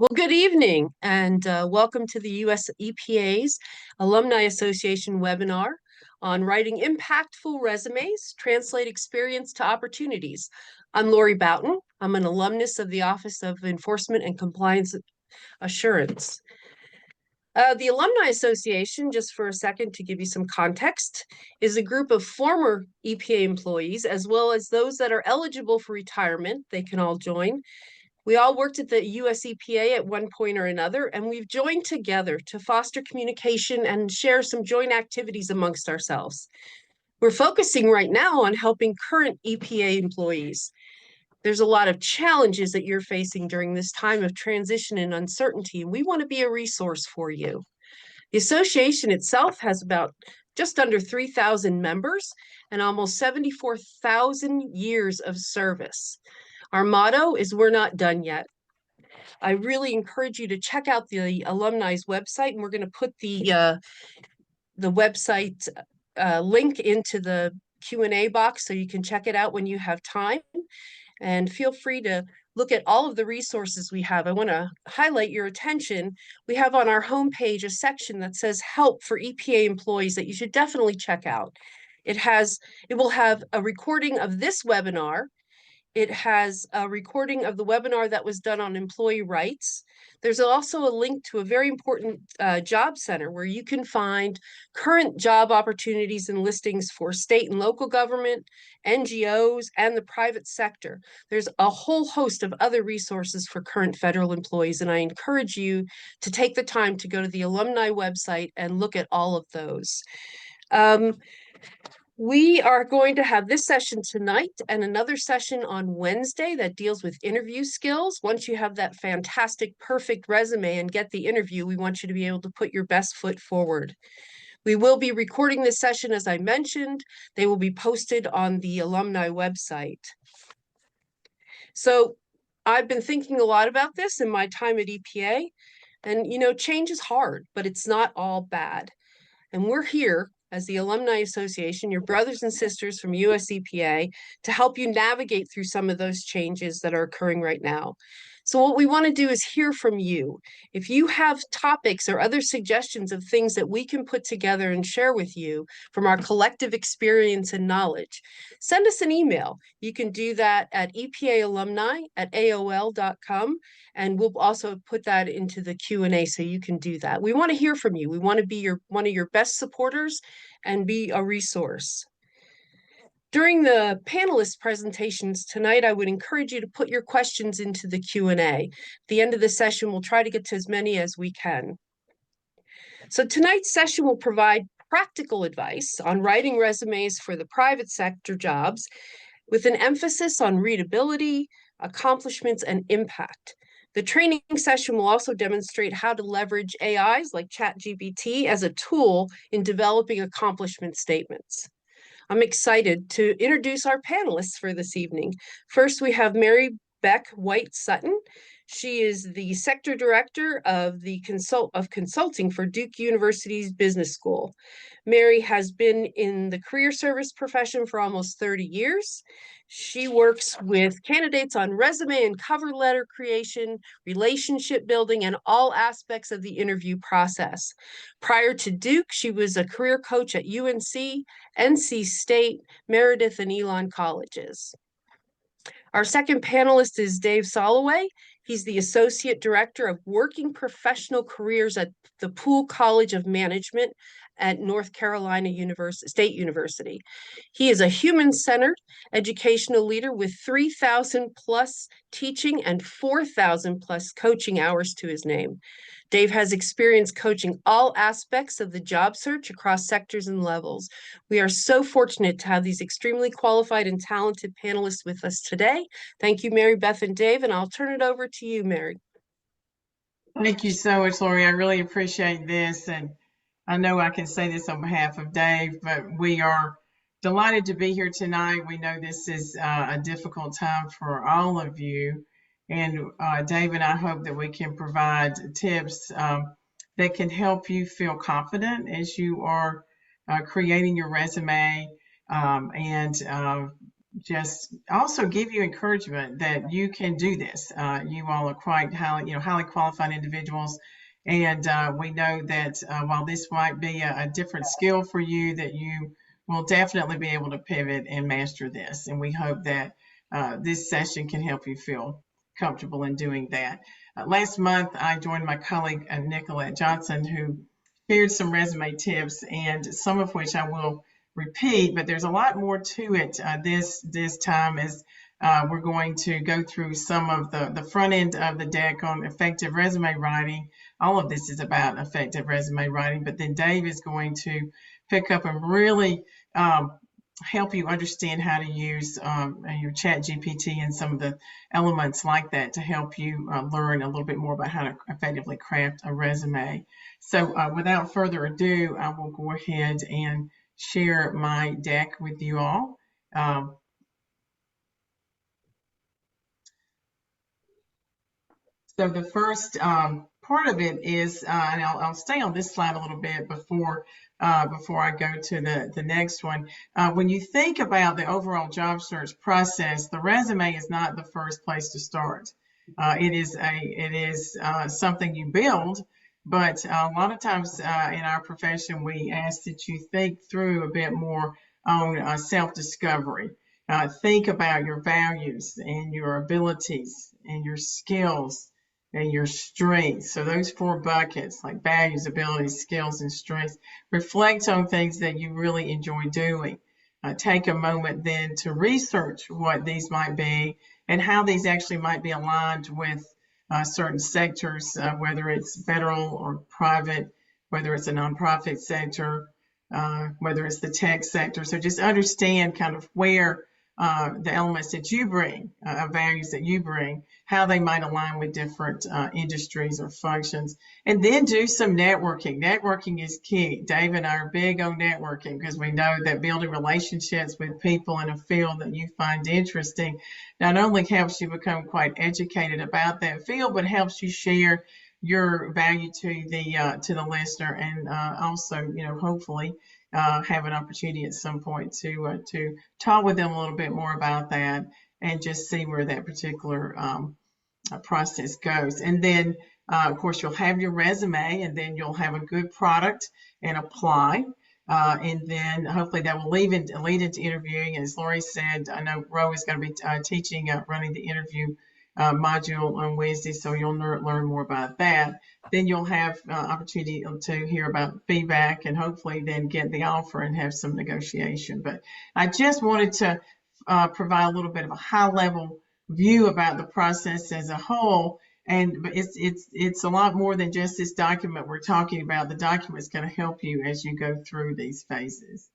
Well, good evening and welcome to the US EPA's Alumni Association webinar on writing impactful resumes, translate experience to opportunities. I'm Lori Boughton. I'm an alumnus of the Office of Enforcement and Compliance Assurance. The Alumni Association, just for a second to give you some context, is a group of former EPA employees as well as those that are eligible for retirement. They can all join. We all worked at the US EPA at one point or another, and we've joined together to foster communication and share some joint activities amongst ourselves. We're focusing right now on helping current EPA employees. There's a lot of challenges that you're facing during this time of transition and uncertainty, and we want to be a resource for you. The association itself has about just under 3,000 members and almost 74,000 years of service. Our motto is "We're not done yet." I really encourage you to check out the alumni's website, and we're going to put the website link into the Q&A box so you can check it out when you have time. And feel free to look at all of the resources we have. I want to highlight your attention. We have on our homepage a section that says help for EPA employees that you should definitely check out. It will have a recording of this webinar. It has a recording of the webinar that was done on employee rights. There's also a link to a very important job center where you can find current job opportunities and listings for state and local government, NGOs, and the private sector. There's a whole host of other resources for current federal employees, and I encourage you to take the time to go to the alumni website and look at all of those. We are going to have this session tonight and another session on Wednesday that deals with interview skills. Once you have that fantastic, perfect resume and get the interview, we want you to be able to put your best foot forward. We will be recording this session, as I mentioned. They will be posted on the alumni website. So I've been thinking a lot about this in my time at EPA. And, change is hard, but it's not all bad. And we're here as the Alumni Association, your brothers and sisters from US EPA, to help you navigate through some of those changes that are occurring right now. So what we want to do is hear from you. If you have topics or other suggestions of things that we can put together and share with you from our collective experience and knowledge, send us an email. You can do that at epaalumni@aol.com, and we'll also put that into the Q&A so you can do that. We want to hear from you. We want to be one of your best supporters and be a resource. During the panelist presentations tonight, I would encourage you to put your questions into the Q&A. At the end of the session, we'll try to get to as many as we can. So tonight's session will provide practical advice on writing resumes for the private sector jobs with an emphasis on readability, accomplishments, and impact. The training session will also demonstrate how to leverage AIs like ChatGPT as a tool in developing accomplishment statements. I'm excited to introduce our panelists for this evening. First, we have Mary Beck Whitge-Sutton. She is the Sector Director of Consulting for Duke University's Business School. Mary has been in the career service profession for almost 30 years. She works with candidates on resume and cover letter creation, relationship building, and all aspects of the interview process. Prior to Duke, she was a career coach at UNC, NC State, Meredith, and Elon colleges. Our second panelist is Dave Solloway. He's the Associate Director of Working Professional Careers at the Poole College of Management at North Carolina State University. He is a human-centered educational leader with 3,000 plus teaching and 4,000 plus coaching hours to his name. Dave has experience coaching all aspects of the job search across sectors and levels. We are so fortunate to have these extremely qualified and talented panelists with us today. Thank you, Mary Beth and Dave, and I'll turn it over to you, Mary. Thank you so much, Lori. I really appreciate this, and I know I can say this on behalf of Dave, but we are delighted to be here tonight. We know this is a difficult time for all of you, and Dave and I hope that we can provide tips that can help you feel confident as you are creating your resume and just also give you encouragement that you can do this. You all are quite highly qualified individuals, and we know that while this might be a different skill for you, that you will definitely be able to pivot and master this. And we hope that this session can help you feel comfortable in doing that. Last month, I joined my colleague Nicolette Johnson, who shared some resume tips, and some of which I will repeat, but there's a lot more to it this time, as we're going to go through some of the front end of the deck on effective resume writing. All of this is about effective resume writing, but then Dave is going to pick up and really help you understand how to use your chat GPT and some of the elements like that to help you learn a little bit more about how to effectively craft a resume. So without further ado, I will go ahead and share my deck with you all. So the first part of it is, and I'll stay on this slide a little bit before I go to the next one. When you think about the overall job search process, the resume is not the first place to start. It is something you build, but a lot of times in our profession, we ask that you think through a bit more on self-discovery. Think about your values and your abilities and your skills and your strengths. So those four buckets, like values, abilities, skills, and strengths, reflect on things that you really enjoy doing. Take a moment then to research what these might be and how these actually might be aligned with certain sectors, whether it's federal or private, whether it's a nonprofit sector, whether it's the tech sector. So just understand kind of where the elements that you bring, values that you bring, how they might align with different industries or functions. And then do some networking. Networking is key. Dave and I are big on networking because we know that building relationships with people in a field that you find interesting not only helps you become quite educated about that field, but helps you share your value to the listener, and also, hopefully have an opportunity at some point to talk with them a little bit more about that and just see where that particular process goes. And then, of course, you'll have your resume, and then you'll have a good product and apply. And then hopefully that will lead into interviewing. As Lori said, I know Ro is going to be teaching, running the interview module on Wednesday, so you'll learn more about that. Then you'll have opportunity to hear about feedback and hopefully then get the offer and have some negotiation. But I just wanted to provide a little bit of a high-level view about the process as a whole. And it's a lot more than just this document we're talking about. The document's going to help you as you go through these phases.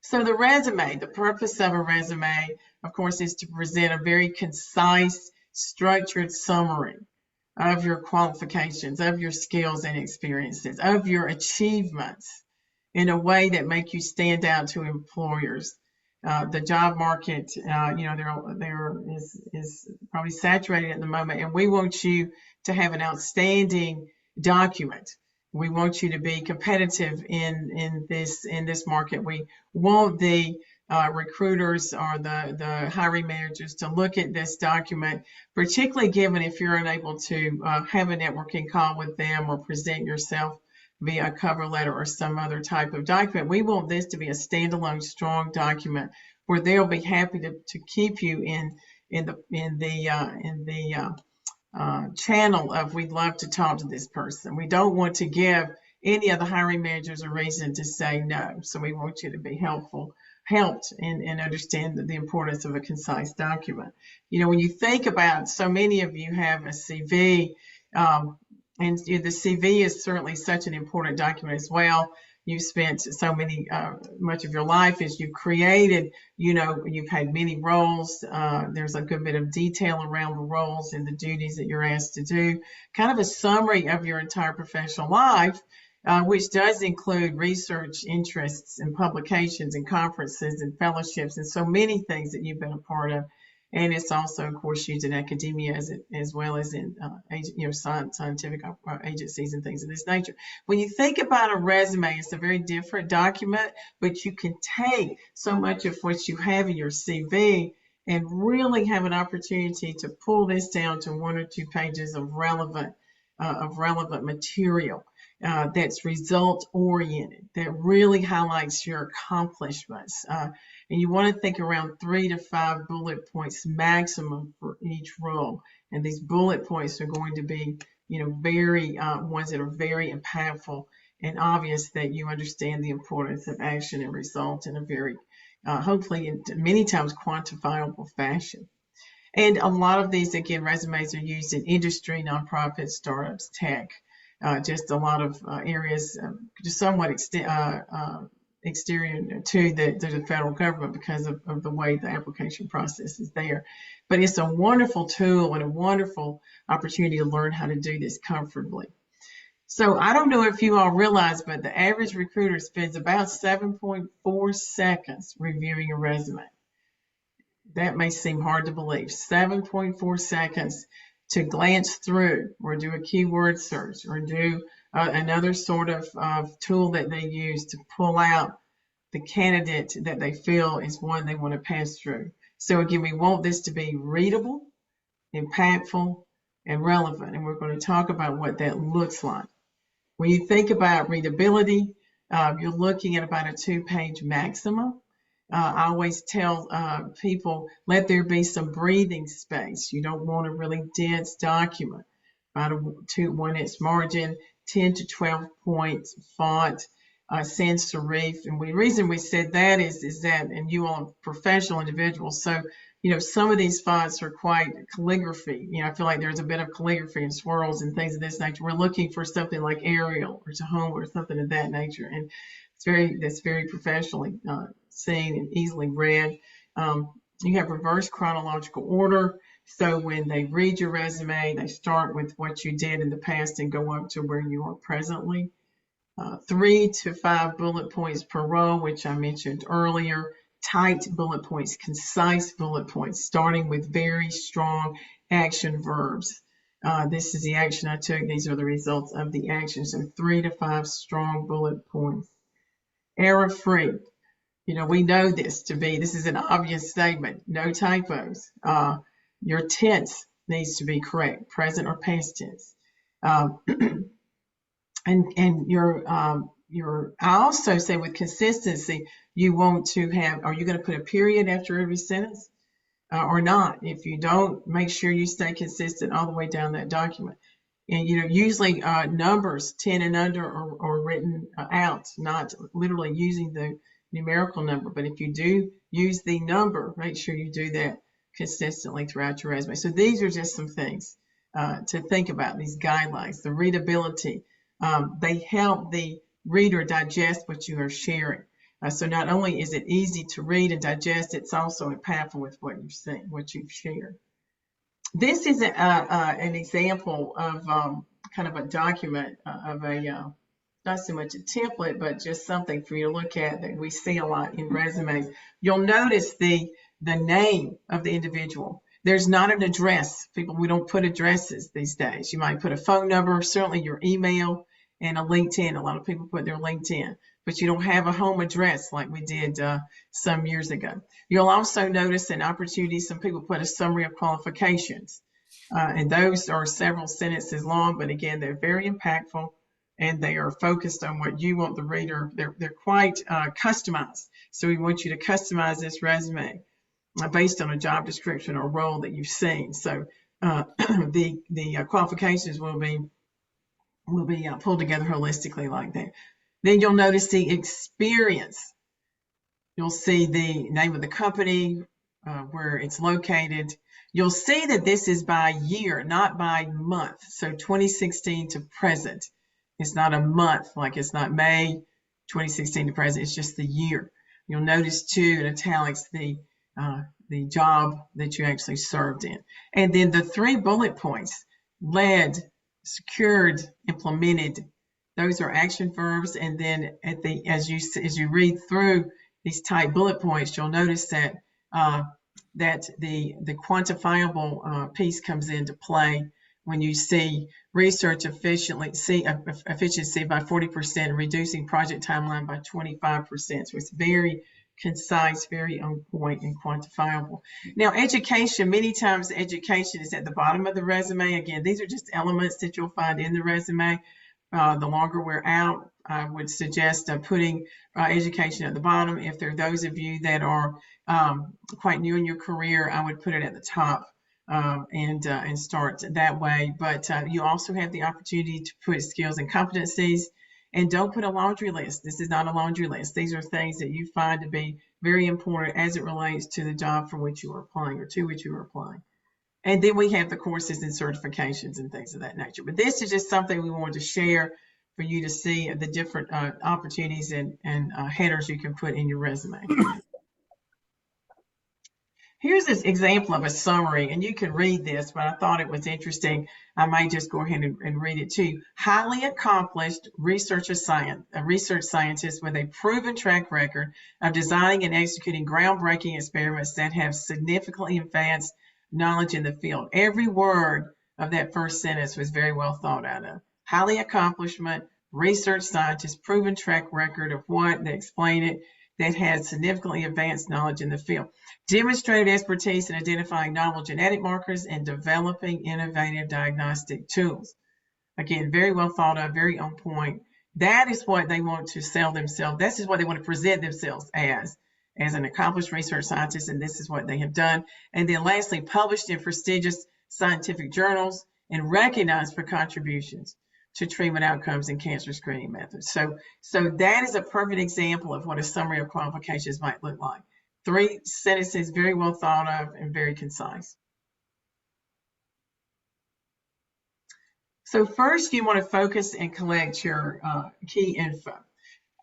So the resume, the purpose of a resume, of course, is to present a very concise, structured summary of your qualifications, of your skills and experiences, of your achievements in a way that make you stand out to employers. The job market, there is probably saturated at the moment, and we want you to have an outstanding document. We want you to be competitive in this market. We want the recruiters or the hiring managers to look at this document, particularly given if you're unable to have a networking call with them or present yourself via a cover letter or some other type of document. We want this to be a standalone, strong document where they'll be happy to keep you in the channel of we'd love to talk to this person. We don't want to give any of the hiring managers a reason to say no. So we want you to be helped and understand the importance of a concise document. When you think about, so many of you have a CV, and the CV is certainly such an important document as well. You've spent so much of your life as you've created, you've had many roles. There's a good bit of detail around the roles and the duties that you're asked to do. Kind of a summary of your entire professional life, which does include research interests and publications and conferences and fellowships and so many things that you've been a part of. And it's also, of course, used in academia as well as in scientific agencies and things of this nature. When you think about a resume, it's a very different document, but you can take so much of what you have in your CV and really have an opportunity to pull this down to 1 or 2 pages of relevant material that's result oriented, that really highlights your accomplishments. And you want to think around 3 to 5 bullet points maximum for each role. And these bullet points are going to be, very ones that are very impactful and obvious that you understand the importance of action and result in a very, hopefully, many times quantifiable fashion. And a lot of these, again, resumes are used in industry, nonprofits, startups, tech, just a lot of areas, just somewhat exterior to the federal government because of the way the application process is there. But it's a wonderful tool and a wonderful opportunity to learn how to do this comfortably. So I don't know if you all realize, but the average recruiter spends about 7.4 seconds reviewing a resume. That may seem hard to believe. 7.4 seconds to glance through or do a keyword search or do another sort of tool that they use to pull out the candidate that they feel is one they want to pass through. So again, we want this to be readable, impactful, and relevant. And we're going to talk about what that looks like. When you think about readability, you're looking at about a 2-page maximum. I always tell people, let there be some breathing space. You don't want a really dense document. About a 1-inch margin, 10 to 12 points font, sans serif. And the reason we said that is that, and you all are professional individuals, so some of these fonts are quite calligraphy. I feel like there's a bit of calligraphy and swirls and things of this nature. We're looking for something like Arial or Tahoma or something of that nature, and that's very professionally seen and easily read. You have reverse chronological order. So when they read your resume, they start with what you did in the past and go up to where you are presently. 3 to 5 bullet points per row, which I mentioned earlier. Tight bullet points, concise bullet points, starting with very strong action verbs. This is the action I took. These are the results of the action. So 3 to 5 strong bullet points. Error-free. We know this is an obvious statement. No typos. Your tense needs to be correct, present or past tense. And I also say with consistency, you want to have, are you going to put a period after every sentence or not? If you don't, make sure you stay consistent all the way down that document. And, usually numbers 10 and under are written out, not literally using the numerical number. But if you do use the number, make sure you do that consistently throughout your resume. So these are just some things to think about, these guidelines. The readability, they help the reader digest what you are sharing. So not only is it easy to read and digest, it's also impactful with what you've seen, what you've shared. This is an example of kind of a document of a, not so much a template, but just something for you to look at that we see a lot in resumes. You'll notice the name of the individual. There's not an address. We don't put addresses these days. You might put a phone number, certainly your email, and a LinkedIn. A lot of people put their LinkedIn, but you don't have a home address like we did some years ago. You'll also notice an opportunity, some people put a summary of qualifications, and those are several sentences long, but again, they're very impactful, and they are focused on what you want the reader. They're quite customized, so we want you to customize this resume based on a job description or role that you've seen. So the qualifications will be pulled together holistically like that. Then you'll notice the experience. You'll see the name of the company, where it's located. You'll see that this is by year, not by month. So 2016 to present. It's not a month, like it's not May 2016 to present. It's just the year. You'll notice too in italics the job that you actually served in. And then the 3 bullet points: led, secured, implemented. Those are action verbs. And then as you read through these tight bullet points, you'll notice that that the quantifiable piece comes into play when you see research efficiency by 40%, reducing project timeline by 25%. So it's very concise, very on point, and quantifiable. Now, education, many times education is at the bottom of the resume. Again, these are just elements that you'll find in the resume. The longer we're out, I would suggest putting education at the bottom. If there are those of you that are quite new in your career, I would put it at the top and start that way. But you also have the opportunity to put skills and competencies, and don't put a laundry list. This is not a laundry list. These are things that you find to be very important as it relates to the job for which you are applying or to which you are applying. And then we have the courses and certifications and things of that nature. But this is just something we wanted to share for you to see the different opportunities and headers you can put in your resume. Here's this example of a summary, and you can read this, but I thought it was interesting. I may just go ahead and read it to you. Highly accomplished research scientist with a proven track record of designing and executing groundbreaking experiments that have significantly advanced knowledge in the field. Every word of that first sentence was very well thought out of. Highly accomplishment, research scientist, proven track record of what, they explain it, that has significantly advanced knowledge in the field. Demonstrated expertise in identifying novel genetic markers and developing innovative diagnostic tools. Again, very well thought of, very on point. That is what they want to sell themselves. This is what they want to present themselves as an accomplished research scientist, and this is what they have done. And then lastly, published in prestigious scientific journals and recognized for contributions to treatment outcomes and cancer screening methods. So that is a perfect example of what a summary of qualifications might look like. 3 sentences, very well thought of and very concise. So first, you want to focus and collect your key info.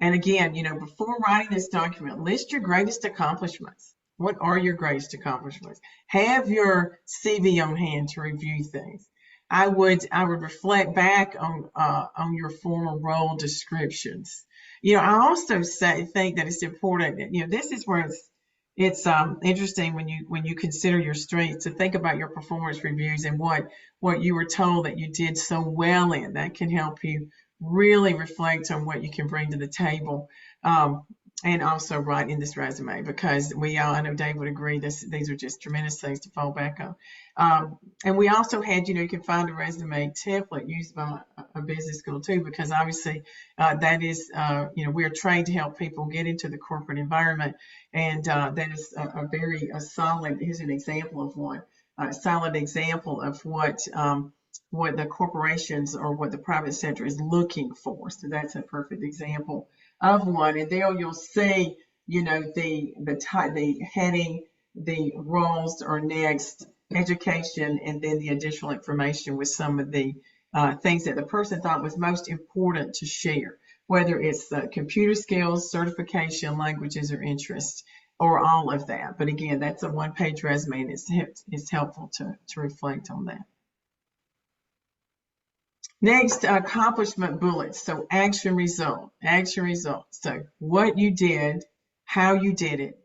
And again, before writing this document, list your greatest accomplishments. What are your greatest accomplishments? Have your CV on hand to review things. I would reflect back on your former role descriptions. I also think that it's important that, this is where it's interesting when you consider your strengths to think about your performance reviews and what you were told that you did so well in. That can help you really reflect on what you can bring to the table, and also write in this resume, because I know Dave would agree, these are just tremendous things to fall back on. And we also had, you can find a resume template used by a business school too, because obviously that is, we're trained to help people get into the corporate environment, and that is a very solid, here's an example of one, a solid example of what the corporations or what the private sector is looking for. So that's a perfect example of one. And there you'll see, the heading, the roles are next, education, and then the additional information with some of the things that the person thought was most important to share, whether it's computer skills, certification, languages, or interests, or all of that. But again, that's a one-page resume, and it's helpful to reflect on that. Next, accomplishment bullets. So action result. So what you did, how you did it,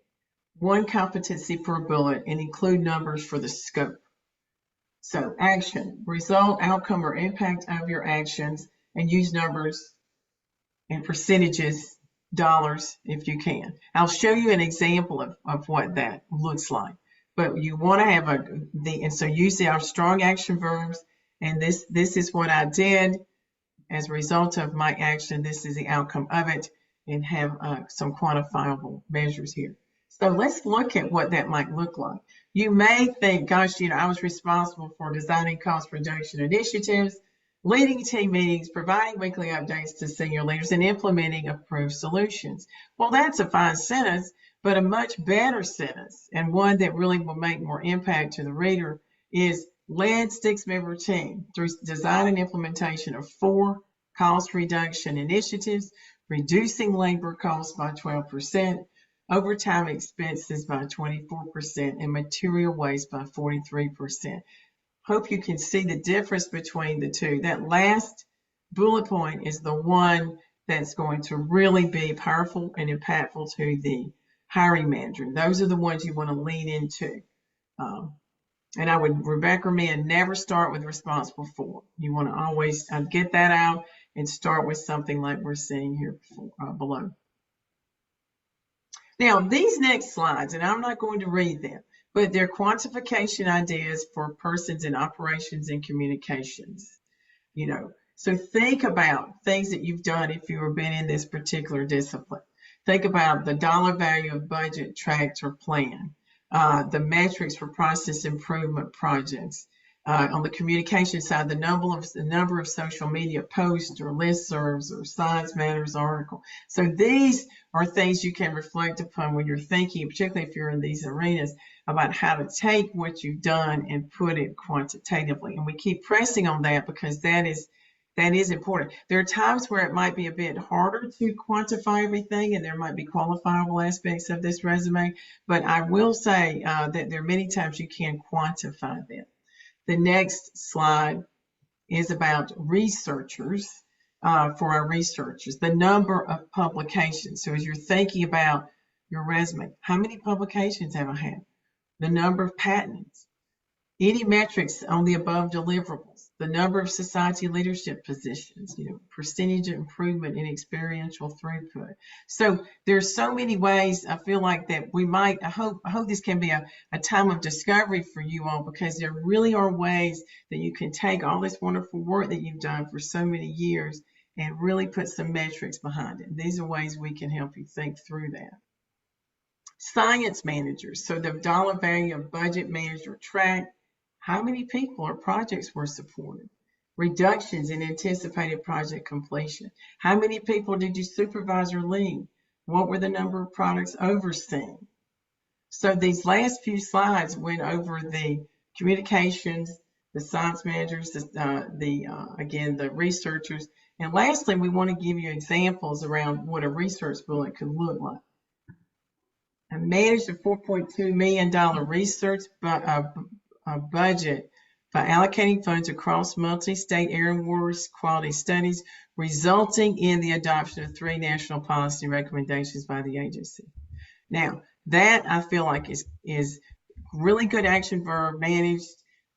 one competency per bullet, and include numbers for the scope. So action, result, outcome, or impact of your actions, and use numbers and percentages, dollars, if you can. I'll show you an example of what that looks like. But you want to have and so use our strong action verbs. And this is what I did as a result of my action. This is the outcome of it, and have some quantifiable measures here. So let's look at what that might look like. You may think, gosh, I was responsible for designing cost reduction initiatives, leading team meetings, providing weekly updates to senior leaders, and implementing approved solutions. Well, that's a fine sentence, but a much better sentence, and one that really will make more impact to the reader, is led 6-member team through design and implementation of 4 cost reduction initiatives, reducing labor costs by 12%, overtime expenses by 24%, and material waste by 43%. Hope you can see the difference between the two. That last bullet point is the one that's going to really be powerful and impactful to the hiring manager. Those are the ones you want to lean into. Um, and I would recommend never start with responsible for. You want to always get that out and start with something like we're seeing here below. Now, these next slides, and I'm not going to read them, but they're quantification ideas for persons in operations and communications. So think about things that you've done if you've been in this particular discipline. Think about the dollar value of budget tracked or plan, the metrics for process improvement projects. On the communication side, the number of social media posts or listservs or Science Matters article. So these are things you can reflect upon when you're thinking, particularly if you're in these arenas, about how to take what you've done and put it quantitatively. And we keep pressing on that because that is important. There are times where it might be a bit harder to quantify everything, and there might be qualifiable aspects of this resume, but I will say that there are many times you can quantify them. The next slide is about researchers, for our researchers, the number of publications. So as you're thinking about your resume, how many publications have I had? The number of patents, any metrics on the above deliverables, the number of society leadership positions, percentage of improvement in experiential throughput. So there's so many ways I feel like that we might, I hope this can be a time of discovery for you all, because there really are ways that you can take all this wonderful work that you've done for so many years and really put some metrics behind it. These are ways we can help you think through that. Science managers, so the dollar value of budget managed or tracked, how many people or projects were supported? Reductions in anticipated project completion. How many people did you supervise or lead? What were the number of products overseen? So these last few slides went over the communications, the science managers, again, the researchers. And lastly, we want to give you examples around what a research bullet could look like. I managed a $4.2 million research budget by allocating funds across multi-state air and water quality studies, resulting in the adoption of 3 national policy recommendations by the agency. Now, that I feel like is really good action verb. Managed.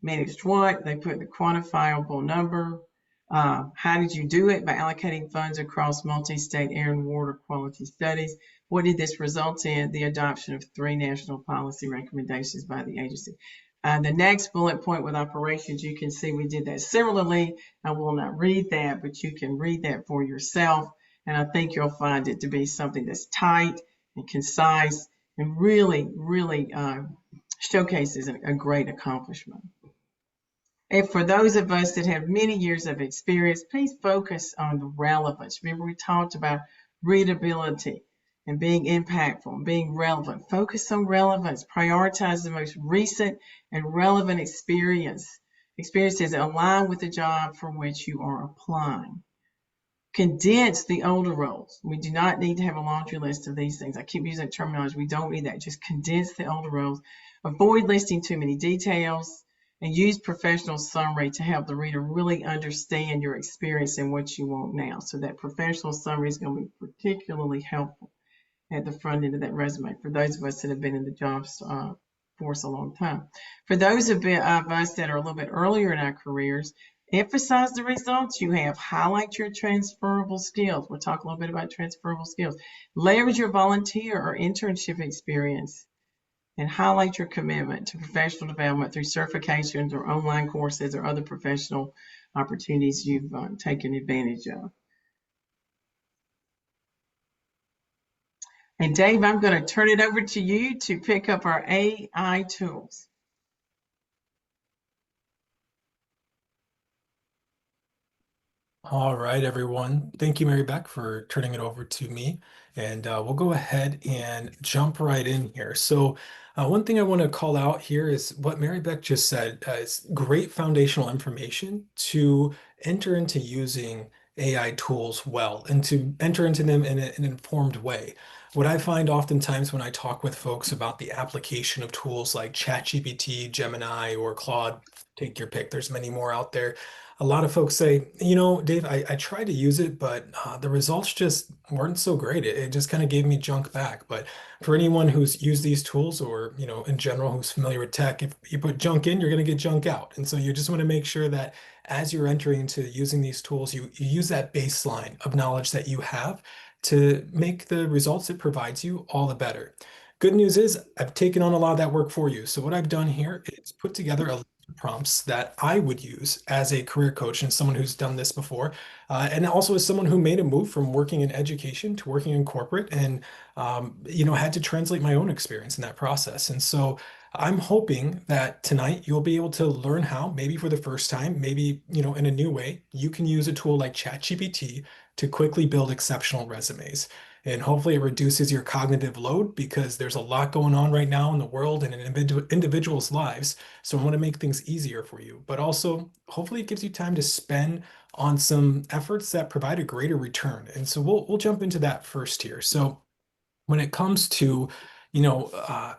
Managed what? They put the quantifiable number. How did you do it? By allocating funds across multi-state air and water quality studies. What did this result in? The adoption of 3 national policy recommendations by the agency. The next bullet point with operations, you can see we did that similarly. I will not read that, but you can read that for yourself. And I think you'll find it to be something that's tight and concise and really, really showcases a great accomplishment. And for those of us that have many years of experience, please focus on the relevance. Remember, we talked about readability and being impactful and being relevant. Focus on relevance. Prioritize the most recent and relevant experiences that align with the job for which you are applying. Condense the older roles. We do not need to have a laundry list of these things. I keep using that terminology. We don't need that. Just condense the older roles. Avoid listing too many details, and use professional summary to help the reader really understand your experience and what you want now. So that professional summary is going to be particularly helpful at the front end of that resume for those of us that have been in the jobs force a long time. For those of us that are a little bit earlier in our careers, emphasize the results you have. Highlight your transferable skills. We'll talk a little bit about transferable skills. Leverage your volunteer or internship experience, and highlight your commitment to professional development through certifications or online courses or other professional opportunities you've taken advantage of. And Dave, I'm going to turn it over to you to pick up our AI tools. All right, everyone. Thank you, Mary Beck, for turning it over to me. And we'll go ahead and jump right in here. So one thing I want to call out here is what Mary Beck just said. It's great foundational information to enter into using AI tools well and to enter into them in an informed way. What I find oftentimes when I talk with folks about the application of tools like ChatGPT, Gemini, or Claude, take your pick, there's many more out there. a lot of folks say, Dave, I tried to use it, but the results just weren't so great. It just kind of gave me junk back. But for anyone who's used these tools or, in general, who's familiar with tech, if you put junk in, you're going to get junk out. And so you just want to make sure that as you're entering into using these tools, you use that baseline of knowledge that you have to make the results it provides you all the better. Good news is I've taken on a lot of that work for you. So what I've done here is put together a list of prompts that I would use as a career coach and someone who's done this before, and also as someone who made a move from working in education to working in corporate, and had to translate my own experience in that process. And so I'm hoping that tonight you'll be able to learn how, maybe for the first time, maybe in a new way, you can use a tool like ChatGPT to quickly build exceptional resumes. And hopefully it reduces your cognitive load because there's a lot going on right now in the world and in individuals' lives. So I want to make things easier for you, but also hopefully it gives you time to spend on some efforts that provide a greater return. And so we'll jump into that first here. So when it comes to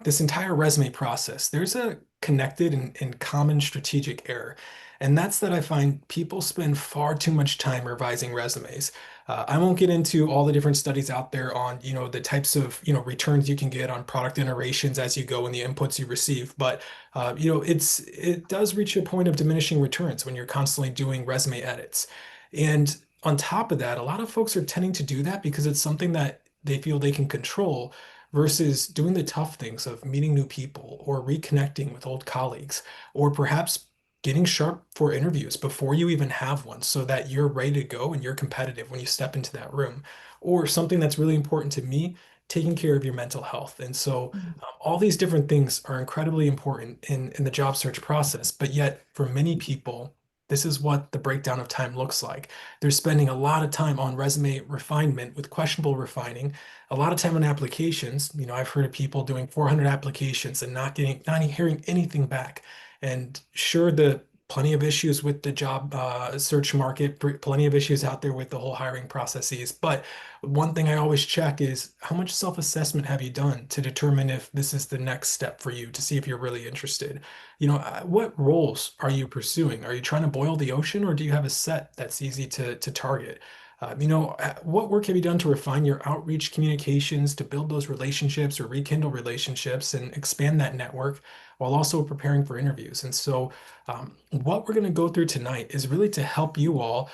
this entire resume process, there's a connected and common strategic error, and that's that I find people spend far too much time revising resumes. I won't get into all the different studies out there on the types of returns you can get on product iterations as you go and the inputs you receive, but it does reach a point of diminishing returns when you're constantly doing resume edits. And on top of that, a lot of folks are tending to do that because it's something that they feel they can control versus doing the tough things of meeting new people or reconnecting with old colleagues, or perhaps getting sharp for interviews before you even have one so that you're ready to go and you're competitive when you step into that room. Or something that's really important to me, taking care of your mental health. And so all these different things are incredibly important in the job search process. But yet, for many people, this is what the breakdown of time looks like. They're spending a lot of time on resume refinement with questionable refining, a lot of time on applications. I've heard of people doing 400 applications and not hearing anything back. And sure, the plenty of issues with the job search market, plenty of issues out there with the whole hiring processes. But one thing I always check is how much self-assessment have you done to determine if this is the next step for you to see if you're really interested. What roles are you pursuing? Are you trying to boil the ocean, or do you have a set that's easy to target? What work have you done to refine your outreach communications, to build those relationships or rekindle relationships and expand that network while also preparing for interviews? And so, what we're going to go through tonight is really to help you all,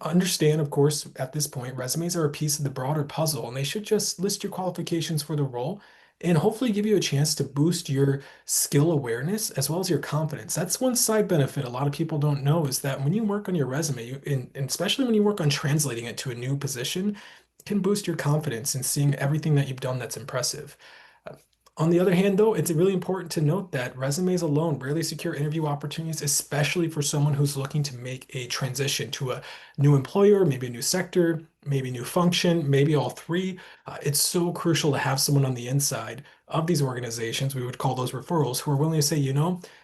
understand, of course, at this point, resumes are a piece of the broader puzzle, and they should just list your qualifications for the role and hopefully give you a chance to boost your skill awareness as well as your confidence. That's one side benefit a lot of people don't know is that when you work on your resume, and especially when you work on translating it to a new position, it can boost your confidence in seeing everything that you've done that's impressive. Uh, On the other hand, though, it's really important to note that resumes alone rarely secure interview opportunities, especially for someone who's looking to make a transition to a new employer, maybe a new sector, maybe a new function, maybe all three. It's so crucial to have someone on the inside of these organizations, we would call those referrals, who are willing to say,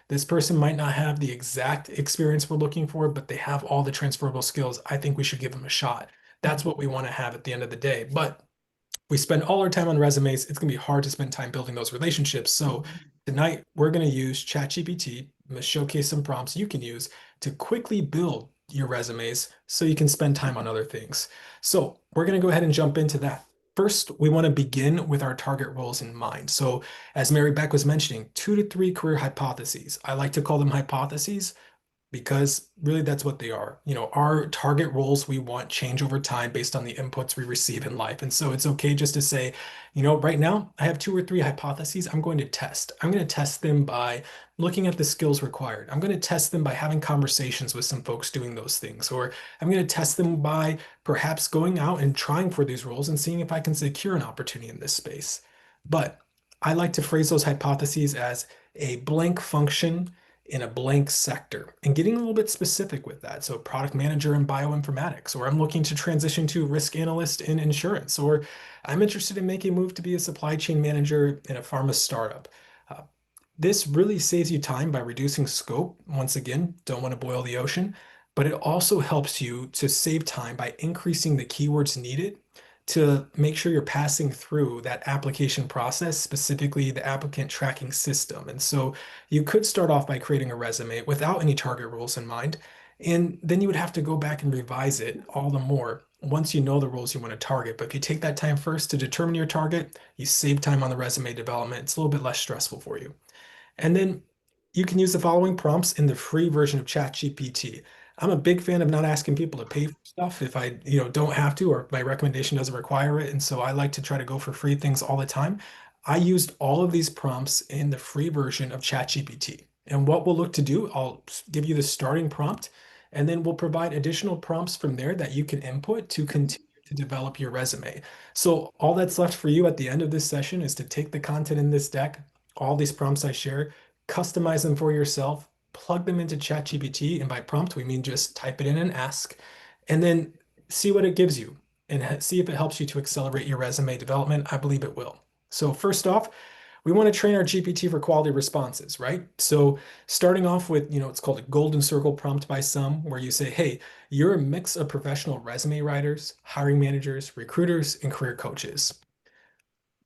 this person might not have the exact experience we're looking for, but they have all the transferable skills. I think we should give them a shot. That's what we want to have at the end of the day. But we spend all our time on resumes, it's going to be hard to spend time building those relationships. So tonight we're going to use ChatGPT. I'm going to showcase some prompts you can use to quickly build your resumes so you can spend time on other things. So we're going to go ahead and jump into that. First, we want to begin with our target roles in mind. So as Mary Beck was mentioning, 2 to 3 career hypotheses. I like to call them hypotheses because really that's what they are. Our target roles we want change over time based on the inputs we receive in life. And so it's okay just to say, right now I have 2 or 3 hypotheses I'm going to test. I'm going to test them by looking at the skills required. I'm going to test them by having conversations with some folks doing those things, or I'm going to test them by perhaps going out and trying for these roles and seeing if I can secure an opportunity in this space. But I like to phrase those hypotheses as a blank function in a blank sector and getting a little bit specific with that. So product manager in bioinformatics, or I'm looking to transition to risk analyst in insurance, or I'm interested in making a move to be a supply chain manager in a pharma startup. Uh, this really saves you time by reducing scope. Once again, don't want to boil the ocean, but it also helps you to save time by increasing the keywords needed to make sure you're passing through that application process, specifically the applicant tracking system. And so you could start off by creating a resume without any target roles in mind. And then you would have to go back and revise it all the more once you know the roles you want to target. But if you take that time first to determine your target, you save time on the resume development. It's a little bit less stressful for you. And then you can use the following prompts in the free version of ChatGPT. I'm a big fan of not asking people to pay for stuff if I, don't have to, or if my recommendation doesn't require it. And so I like to try to go for free things all the time. I used all of these prompts in the free version of ChatGPT. And what we'll look to do, I'll give you the starting prompt, and then we'll provide additional prompts from there that you can input to continue to develop your resume. So all that's left for you at the end of this session is to take the content in this deck, all these prompts I share, customize them for yourself, plug them into ChatGPT, and by prompt we mean just type it in and ask, and then see what it gives you and see if it helps you to accelerate your resume development. I believe it will. So first off, we want to train our GPT for quality responses, right? So starting off with, it's called a golden circle prompt by some, where you say, hey, you're a mix of professional resume writers, hiring managers, recruiters, and career coaches.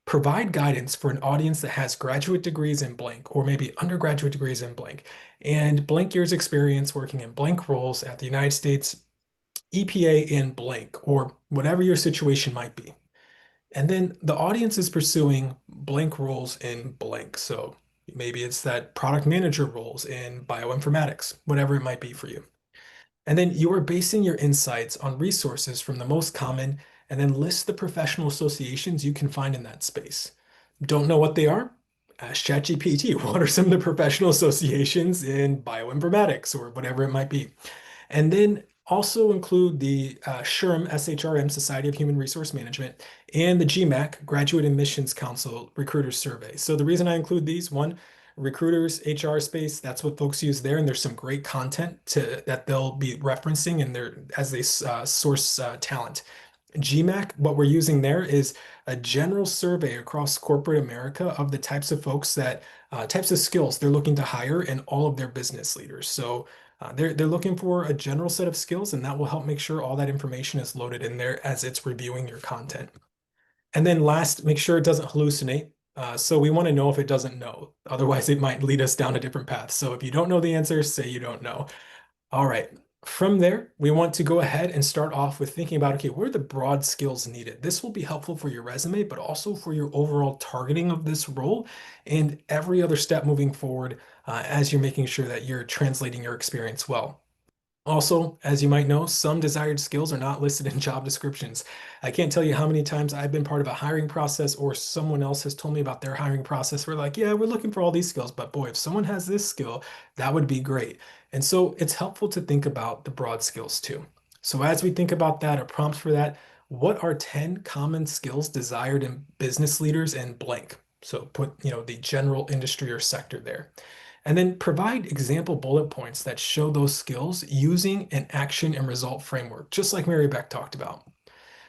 Provide guidance for an audience that has graduate degrees in blank, or maybe undergraduate degrees in blank, and blank years experience working in blank roles at the United States EPA in blank, or whatever your situation might be. And then the audience is pursuing blank roles in blank. So maybe it's that product manager roles in bioinformatics, whatever it might be for you. And then you are basing your insights on resources from the most common, and then list the professional associations you can find in that space. Don't know what they are? Ask ChatGPT. What are some of the professional associations in bioinformatics or whatever it might be? And then also include the SHRM, Society of Human Resource Management, and the GMAC, Graduate Admissions Council Recruiters Survey. So the reason I include these, one, recruiters, HR space, that's what folks use there, and there's some great content that they'll be referencing in their as they source talent. GMAC, what we're using there is a general survey across corporate America of the types of folks that types of skills they're looking to hire in all of their business leaders. So they're looking for a general set of skills, and that will help make sure all that information is loaded in there as it's reviewing your content. And then last, make sure it doesn't hallucinate. So we want to know if it doesn't know. Otherwise, it might lead us down a different path. So if you don't know the answer, say you don't know. All right. From there, we want to go ahead and start off with thinking about, okay, what are the broad skills needed? This will be helpful for your resume, but also for your overall targeting of this role and every other step moving forward as you're making sure that you're translating your experience well. Also, as you might know, some desired skills are not listed in job descriptions. I can't tell you how many times I've been part of a hiring process or someone else has told me about their hiring process. We're like, yeah, we're looking for all these skills, but boy, if someone has this skill, that would be great. And so it's helpful to think about the broad skills too. So as we think about that or prompts for that, what are 10 common skills desired in business leaders and blank? So put, the general industry or sector there. And then provide example bullet points that show those skills using an action and result framework, just like Mary Beck talked about.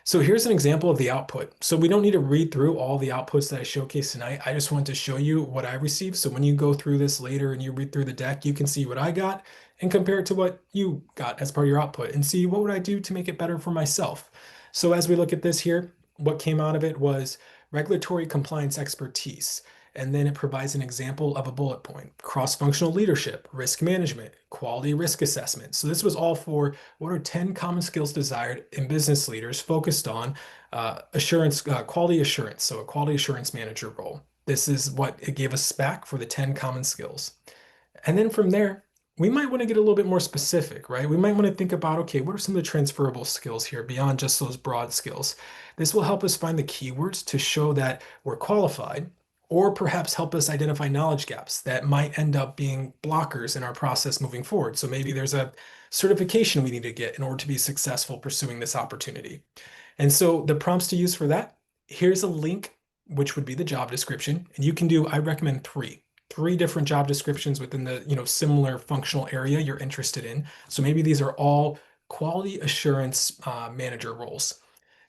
So here's an example of the output. So we don't need to read through all the outputs that I showcased tonight. I just wanted to show you what I received. So when you go through this later and you read through the deck, you can see what I got and compare it to what you got as part of your output and see what would I do to make it better for myself. So as we look at this here, what came out of it was regulatory compliance expertise. And then it provides an example of a bullet point, cross-functional leadership, risk management, quality risk assessment. So this was all for what are 10 common skills desired in business leaders focused on quality assurance. So a quality assurance manager role. This is what it gave us back for the 10 common skills. And then from there, we might want to get a little bit more specific, right? We might want to think about, okay, what are some of the transferable skills here beyond just those broad skills? This will help us find the keywords to show that we're qualified, or perhaps help us identify knowledge gaps that might end up being blockers in our process moving forward. So maybe there's a certification we need to get in order to be successful pursuing this opportunity. And so the prompts to use for that, here's a link, which would be the job description. And you can do, I recommend three different job descriptions within the, similar functional area you're interested in. So maybe these are all quality assurance manager roles.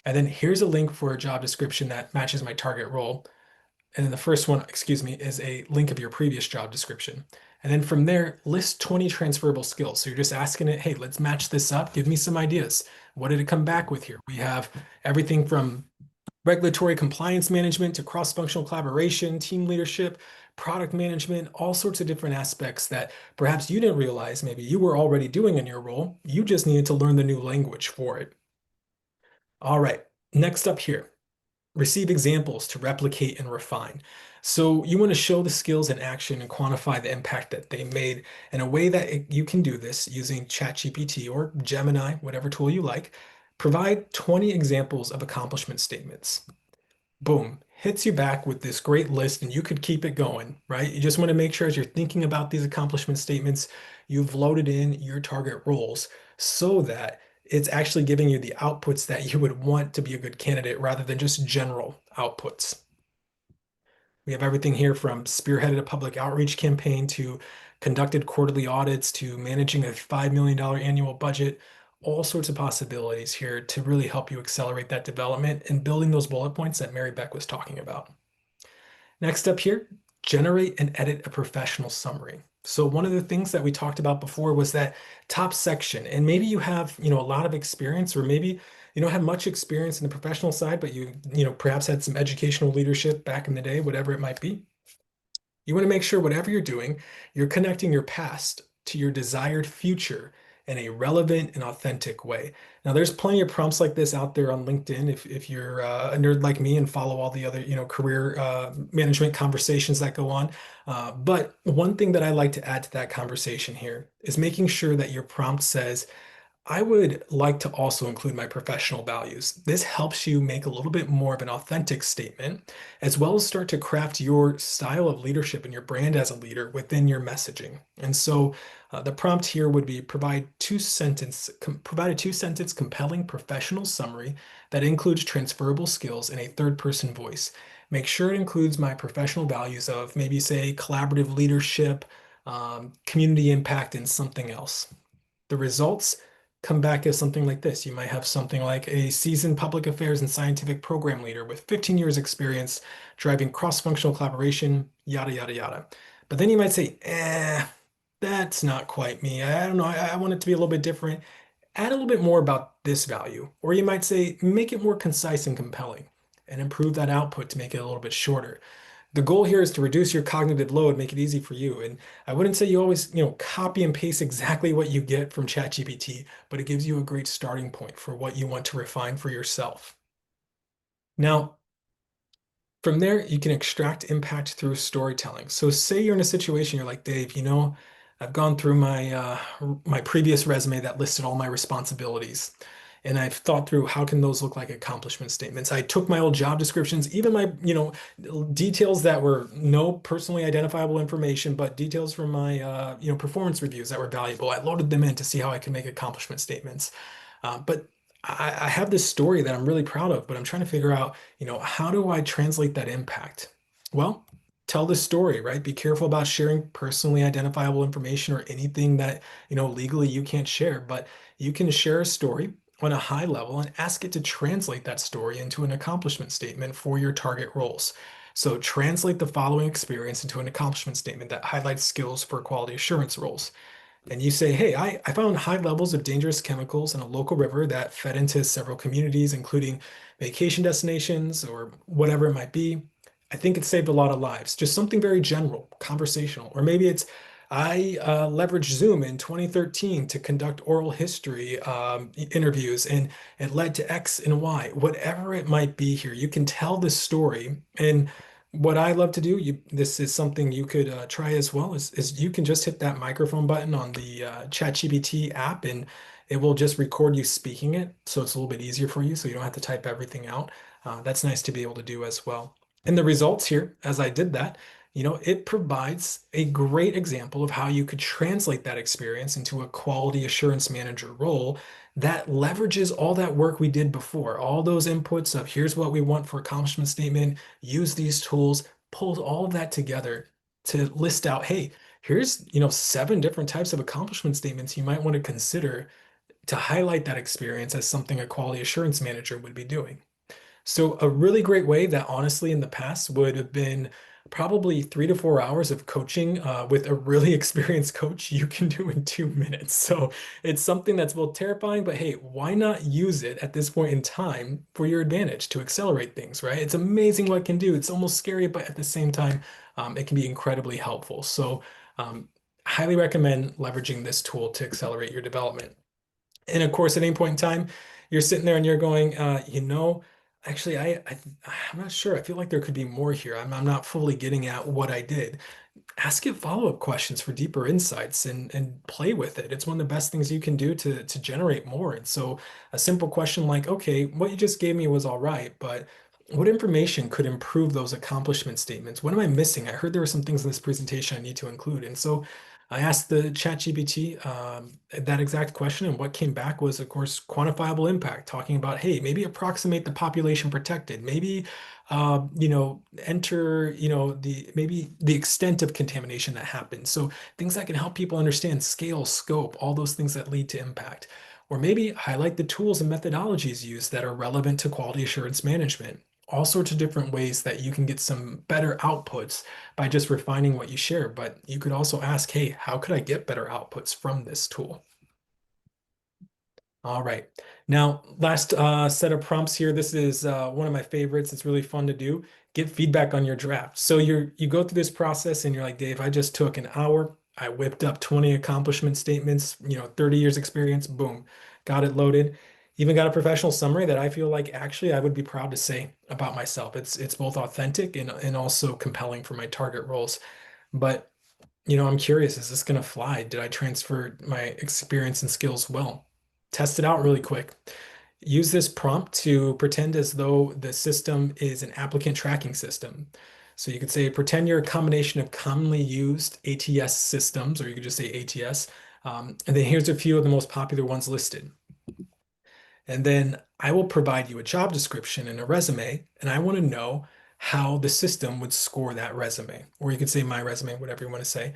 And then here's a link for a job description that matches my target role. And then the first one, excuse me, is a link of your previous job description. And then from there, list 20 transferable skills. So you're just asking it, hey, let's match this up. Give me some ideas. What did it come back with here? We have everything from regulatory compliance management to cross-functional collaboration, team leadership, product management, all sorts of different aspects that perhaps you didn't realize maybe you were already doing in your role. You just needed to learn the new language for it. All right, next up here, receive examples to replicate and refine. So you want to show the skills in action and quantify the impact that they made in a way that you can do this using ChatGPT or Gemini, whatever tool you like. Provide 20 examples of accomplishment statements. Boom, hits you back with this great list, and you could keep it going, right? You just want to make sure as you're thinking about these accomplishment statements, you've loaded in your target roles so that it's actually giving you the outputs that you would want to be a good candidate rather than just general outputs. We have everything here from spearheaded a public outreach campaign to conducted quarterly audits to managing a $5 million annual budget, all sorts of possibilities here to really help you accelerate that development and building those bullet points that Mary Beck was talking about. Next up here, generate and edit a professional summary. So one of the things that we talked about before was that top section, and maybe you have, a lot of experience, or maybe you don't have much experience in the professional side, but you perhaps had some educational leadership back in the day, whatever it might be. You want to make sure whatever you're doing, you're connecting your past to your desired future in a relevant and authentic way. Now, there's plenty of prompts like this out there on LinkedIn if you're a nerd like me and follow all the other, career management conversations that go on. But one thing that I like to add to that conversation here is making sure that your prompt says, I would like to also include my professional values. This helps you make a little bit more of an authentic statement, as well as start to craft your style of leadership and your brand as a leader within your messaging. And so the prompt here would be provide a two-sentence compelling professional summary that includes transferable skills in a third-person voice. Make sure it includes my professional values of maybe say collaborative leadership, community impact, and something else. The results come back as something like this. You might have something like a seasoned public affairs and scientific program leader with 15 years experience driving cross-functional collaboration, yada, yada, yada. But then you might say, that's not quite me. I don't know. I want it to be a little bit different. Add a little bit more about this value. Or you might say, make it more concise and compelling and improve that output to make it a little bit shorter. The goal here is to reduce your cognitive load, make it easy for you. And I wouldn't say you always, copy and paste exactly what you get from ChatGPT, but it gives you a great starting point for what you want to refine for yourself. Now, from there, you can extract impact through storytelling. So say you're in a situation, you're like, Dave, I've gone through my previous resume that listed all my responsibilities. And I've thought through how can those look like accomplishment statements. I took my old job descriptions, even my, details that were no personally identifiable information, but details from my, performance reviews that were valuable. I loaded them in to see how I can make accomplishment statements. But I have this story that I'm really proud of, but I'm trying to figure out, how do I translate that impact? Well, tell the story, right? Be careful about sharing personally identifiable information or anything that, legally you can't share, but you can share a story on a high level and ask it to translate that story into an accomplishment statement for your target roles. So translate the following experience into an accomplishment statement that highlights skills for quality assurance roles. And you say, hey, I found high levels of dangerous chemicals in a local river that fed into several communities, including vacation destinations or whatever it might be. I think it saved a lot of lives. Just something very general, conversational. Or maybe it's, I leveraged Zoom in 2013 to conduct oral history interviews, and it led to X and Y. Whatever it might be here, you can tell the story. And what I love to do, this is something you could try as well, is you can just hit that microphone button on the ChatGPT app, and it will just record you speaking it. So it's a little bit easier for you, so you don't have to type everything out. That's nice to be able to do as well. And the results here, as I did that, it provides a great example of how you could translate that experience into a quality assurance manager role that leverages all that work we did before, all those inputs of here's what we want for accomplishment statement, use these tools, pulls all of that together to list out, hey, here's, 7 different types of accomplishment statements you might want to consider to highlight that experience as something a quality assurance manager would be doing. So a really great way that honestly in the past would have been probably 3 to 4 hours of coaching with a really experienced coach you can do in 2 minutes. So it's something that's both terrifying, but hey, why not use it at this point in time for your advantage to accelerate things, right? It's amazing what it can do. It's almost scary, but at the same time, it can be incredibly helpful. So highly recommend leveraging this tool to accelerate your development. And of course, at any point in time, you're sitting there and you're going, actually, I'm not sure. I feel like there could be more here. I'm not fully getting at what I did. Ask it follow-up questions for deeper insights and play with it. It's one of the best things you can do to generate more. And so a simple question like, okay, what you just gave me was all right, but what information could improve those accomplishment statements? What am I missing? I heard there were some things in this presentation I need to include. And so I asked the ChatGPT that exact question, and what came back was, of course, quantifiable impact, talking about, hey, maybe approximate the population protected, maybe enter, the maybe the extent of contamination that happens. So things that can help people understand scale, scope, all those things that lead to impact. Or maybe highlight the tools and methodologies used that are relevant to quality assurance management. All sorts of different ways that you can get some better outputs by just refining what you share. But you could also ask, hey, how could I get better outputs from this tool? All right. Now, last set of prompts here. This is one of my favorites. It's really fun to do. Get feedback on your draft. So you go through this process and you're like, Dave, I just took an hour. I whipped up 20 accomplishment statements, 30 years experience, boom, got it loaded. Even got a professional summary that I feel like actually I would be proud to say about myself. It's both authentic and also compelling for my target roles. But I'm curious, is this going to fly? Did I transfer my experience and skills well? Test it out really quick. Use this prompt to pretend as though the system is an applicant tracking system. So you could say, pretend you're a combination of commonly used ATS systems, or you could just say ATS. And then here's a few of the most popular ones listed. And then I will provide you a job description and a resume, and I want to know how the system would score that resume. Or you could say my resume, whatever you want to say.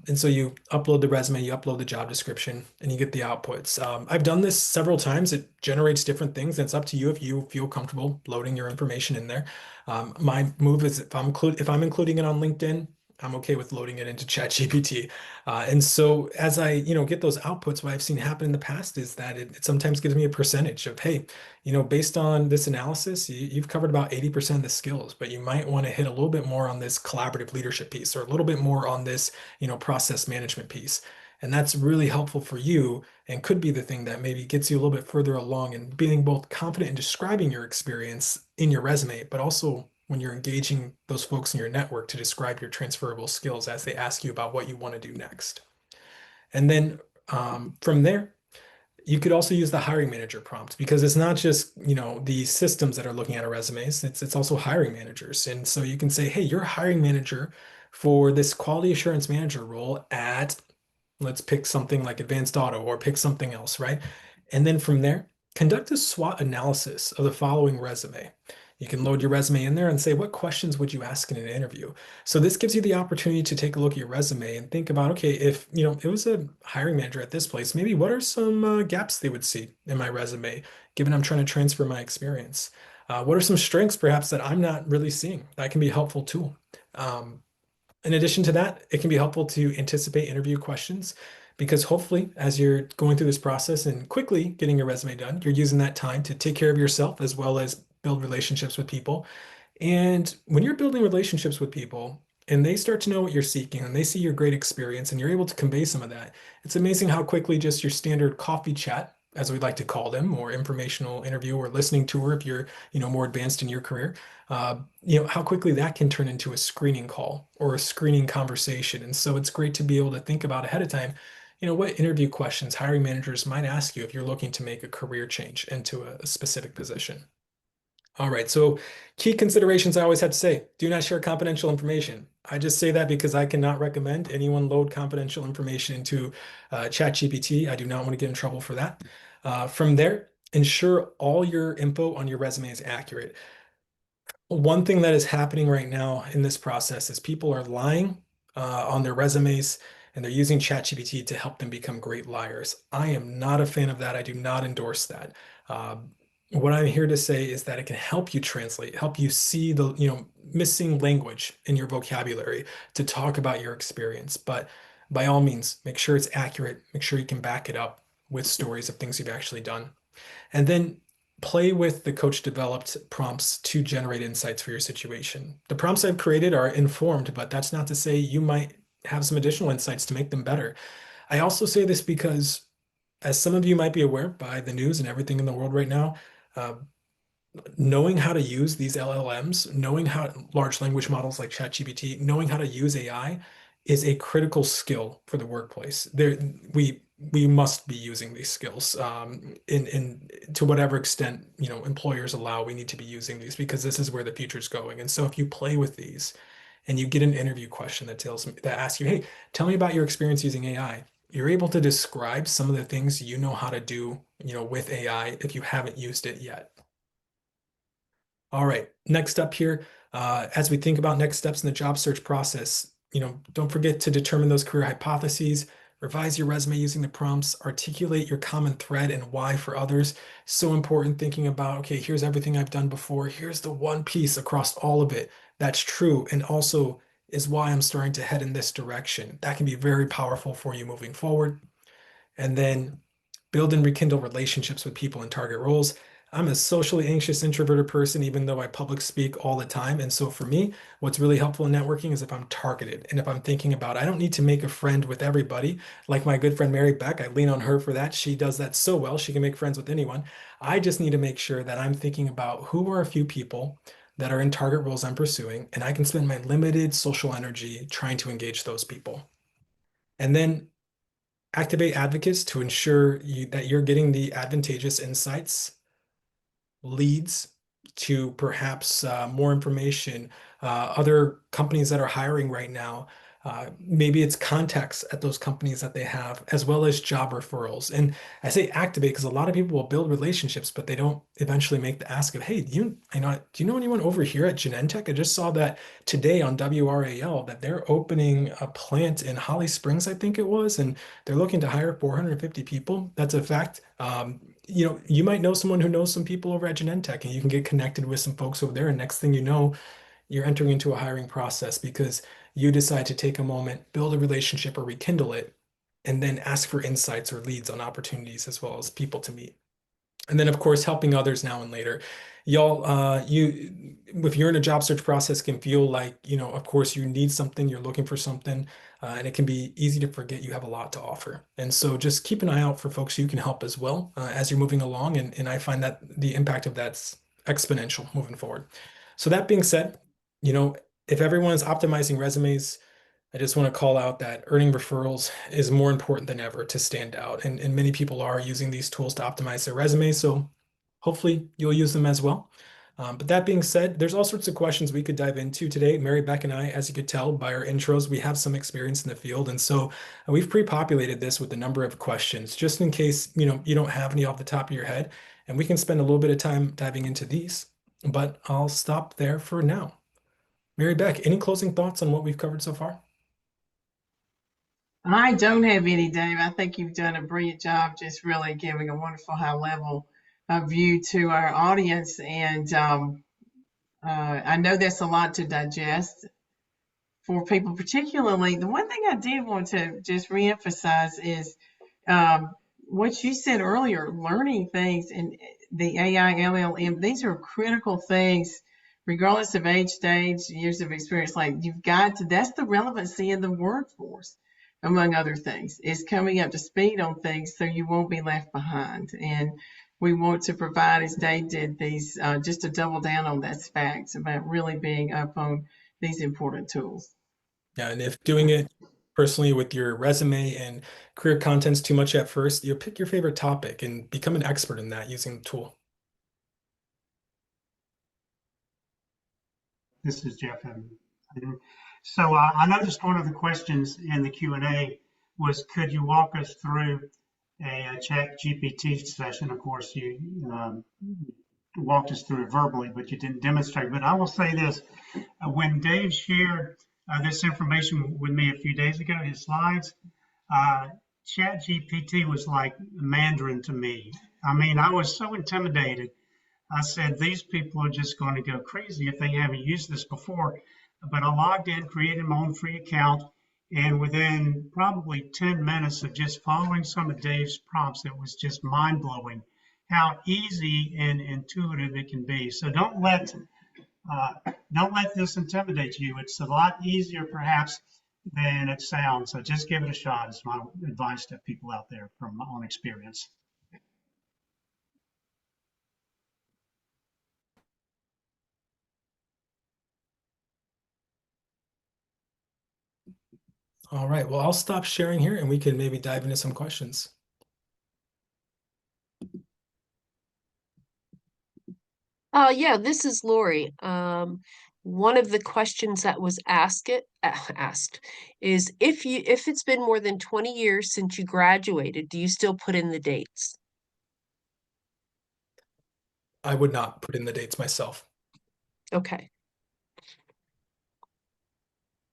And so you upload the resume, you upload the job description, and you get the outputs. I've done this several times. It generates different things, and it's up to you if you feel comfortable loading your information in there. My move is if I'm including it on LinkedIn, I'm okay with loading it into ChatGPT. And so as I, get those outputs, what I've seen happen in the past is that it sometimes gives me a percentage of, hey, based on this analysis, you've covered about 80% of the skills, but you might want to hit a little bit more on this collaborative leadership piece or a little bit more on this, process management piece. And that's really helpful for you and could be the thing that maybe gets you a little bit further along in being both confident in describing your experience in your resume, but also when you're engaging those folks in your network to describe your transferable skills as they ask you about what you want to do next. And then from there, you could also use the hiring manager prompt because it's not just, the systems that are looking at our resumes, it's also hiring managers. And so you can say, hey, you're a hiring manager for this quality assurance manager role at, let's pick something like advanced auto or pick something else, right? And then from there, conduct a SWOT analysis of the following resume. You can load your resume in there and say, what questions would you ask in an interview? So this gives you the opportunity to take a look at your resume and think about, okay, if it was a hiring manager at this place, maybe what are some gaps they would see in my resume, given I'm trying to transfer my experience? What are some strengths perhaps that I'm not really seeing? That can be helpful too. In addition to that, it can be helpful to anticipate interview questions because hopefully, as you're going through this process and quickly getting your resume done, you're using that time to take care of yourself as well as build relationships with people. And when you're building relationships with people and they start to know what you're seeking and they see your great experience and you're able to convey some of that, it's amazing how quickly just your standard coffee chat, as we like to call them, or informational interview or listening tour if you're, more advanced in your career, how quickly that can turn into a screening call or a screening conversation. And so it's great to be able to think about ahead of time, what interview questions hiring managers might ask you if you're looking to make a career change into a specific position. All right, so key considerations I always have to say, do not share confidential information. I just say that because I cannot recommend anyone load confidential information into ChatGPT. I do not want to get in trouble for that. From there, ensure all your info on your resume is accurate. One thing that is happening right now in this process is people are lying on their resumes and they're using ChatGPT to help them become great liars. I am not a fan of that. I do not endorse that. what I'm here to say is that it can help you translate, help you see the, missing language in your vocabulary to talk about your experience. But by all means, make sure it's accurate, make sure you can back it up with stories of things you've actually done. And then play with the coach developed prompts to generate insights for your situation. The prompts I've created are informed, but that's not to say you might have some additional insights to make them better. I also say this because, as some of you might be aware by the news and everything in the world right now, uh, knowing how to use these LLMs, knowing how large language models like ChatGPT, knowing how to use AI is a critical skill for the workplace. We must be using these skills in to whatever extent employers allow. We need to be using these because this is where the future is going. And so if you play with these and you get an interview question that asks you, hey, tell me about your experience using AI. You're able to describe some of the things you know how to do, with AI if you haven't used it yet. All right, next up here, as we think about next steps in the job search process, don't forget to determine those career hypotheses, revise your resume using the prompts, articulate your common thread and why for others. So important thinking about, okay, here's everything I've done before. Here's the one piece across all of it that's true and also is why I'm starting to head in this direction. That can be very powerful for you moving forward. And then build and rekindle relationships with people in target roles. I'm a socially anxious introverted person, even though I public speak all the time. And so for me, what's really helpful in networking is if I'm targeted and if I'm thinking about, I don't need to make a friend with everybody. Like my good friend Mary Beck, I lean on her for that. She does that so well. She can make friends with anyone. I just need to make sure that I'm thinking about who are a few people that are in target roles I'm pursuing, and I can spend my limited social energy trying to engage those people. And then activate advocates to ensure that you're getting the advantageous insights, leads to perhaps more information, other companies that are hiring right now. Maybe it's contacts at those companies that they have, as well as job referrals. And I say activate because a lot of people will build relationships, but they don't eventually make the ask of, hey, do you know anyone over here at Genentech? I just saw that today on WRAL that they're opening a plant in Holly Springs, I think it was, and they're looking to hire 450 people. That's a fact. You might know someone who knows some people over at Genentech, and you can get connected with some folks over there. And next thing you know, you're entering into a hiring process because you decide to take a moment, build a relationship or rekindle it, and then ask for insights or leads on opportunities as well as people to meet. And then, of course, helping others now and later. Y'all, if you're in a job search process, can feel like, of course, you need something, you're looking for something, and it can be easy to forget you have a lot to offer. And so just keep an eye out for folks who can help as well as you're moving along. And I find that the impact of that's exponential moving forward. So that being said, you know, if everyone is optimizing resumes, I just want to call out that earning referrals is more important than ever to stand out. And many people are using these tools to optimize their resume. So hopefully you'll use them as well. But that being said, there's all sorts of questions we could dive into today. Mary Beck and I, as you could tell by our intros, we have some experience in the field. And so we've pre-populated this with a number of questions, just in case, you don't have any off the top of your head. And we can spend a little bit of time diving into these, but I'll stop there for now. Mary Beck, any closing thoughts on what we've covered so far? I don't have any, Dave. I think you've done a brilliant job just really giving a wonderful high level view to our audience. And I know that's a lot to digest for people, particularly. The one thing I did want to just reemphasize is what you said earlier, learning things and the AI, LLM, these are critical things, regardless of age, stage, years of experience. Like that's the relevancy in the workforce, among other things, is coming up to speed on things so you won't be left behind. And we want to provide, as Dave did, these just to double down on that facts about really being up on these important tools. Yeah, and if doing it personally with your resume and career content's too much at first, you pick your favorite topic and become an expert in that using the tool. This is Jeff. So I noticed one of the questions in the Q&A was, could you walk us through a chat GPT session? Of course, you walked us through it verbally, but you didn't demonstrate. But I will say this, when Dave shared this information with me a few days ago, his slides, chat GPT was like Mandarin to me. I mean, I was so intimidated I said, these people are just going to go crazy if they haven't used this before. But I logged in, created my own free account, and within probably 10 minutes of just following some of Dave's prompts, it was just mind blowing how easy and intuitive it can be. So uh, don't let this intimidate you. It's a lot easier, perhaps, than it sounds. So just give it a shot. Is my advice to people out there from my own experience. All right, well, I'll stop sharing here and we can maybe dive into some questions. Yeah, this is Lori. One of the questions that was asked is if it's been more than 20 years since you graduated, do you still put in the dates? I would not put in the dates myself. Okay.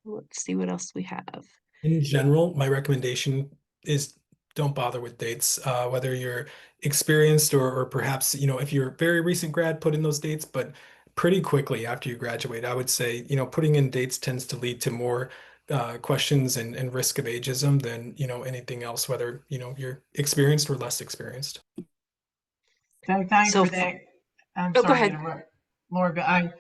Let's see what else we have. In general, my recommendation is don't bother with dates, whether you're experienced or perhaps, if you're a very recent grad, put in those dates, but pretty quickly after you graduate, I would say, putting in dates tends to lead to more questions and risk of ageism than, anything else, whether, you're experienced or less experienced. So thanks So, for that. I'm go sorry to ahead. interrupt, Laura, but I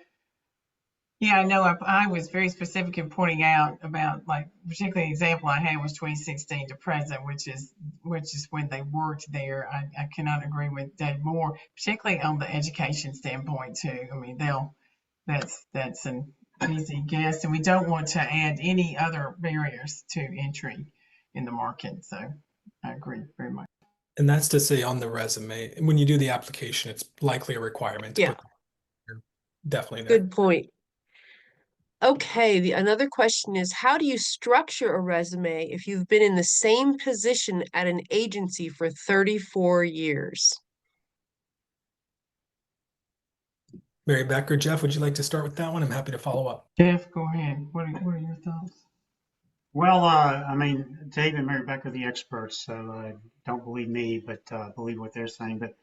know I was very specific in pointing out about, like, particularly the example I had was 2016 to present, which is when they worked there. I cannot agree with Dave more, particularly on the education standpoint too. I mean, that's an easy guess, and we don't want to add any other barriers to entry in the market. So I agree very much. And that's to say on the resume, when you do the application, it's likely a requirement to Yeah, put definitely there. good point. Okay, another question is, how do you structure a resume if you've been in the same position at an agency for 34 years? Mary Beck or Jeff, would you like to start with that one? I'm happy to follow up. Jeff, go ahead. What are your thoughts? Well, I mean, Dave and Mary Beck are the experts, so don't believe me, but believe what they're saying. But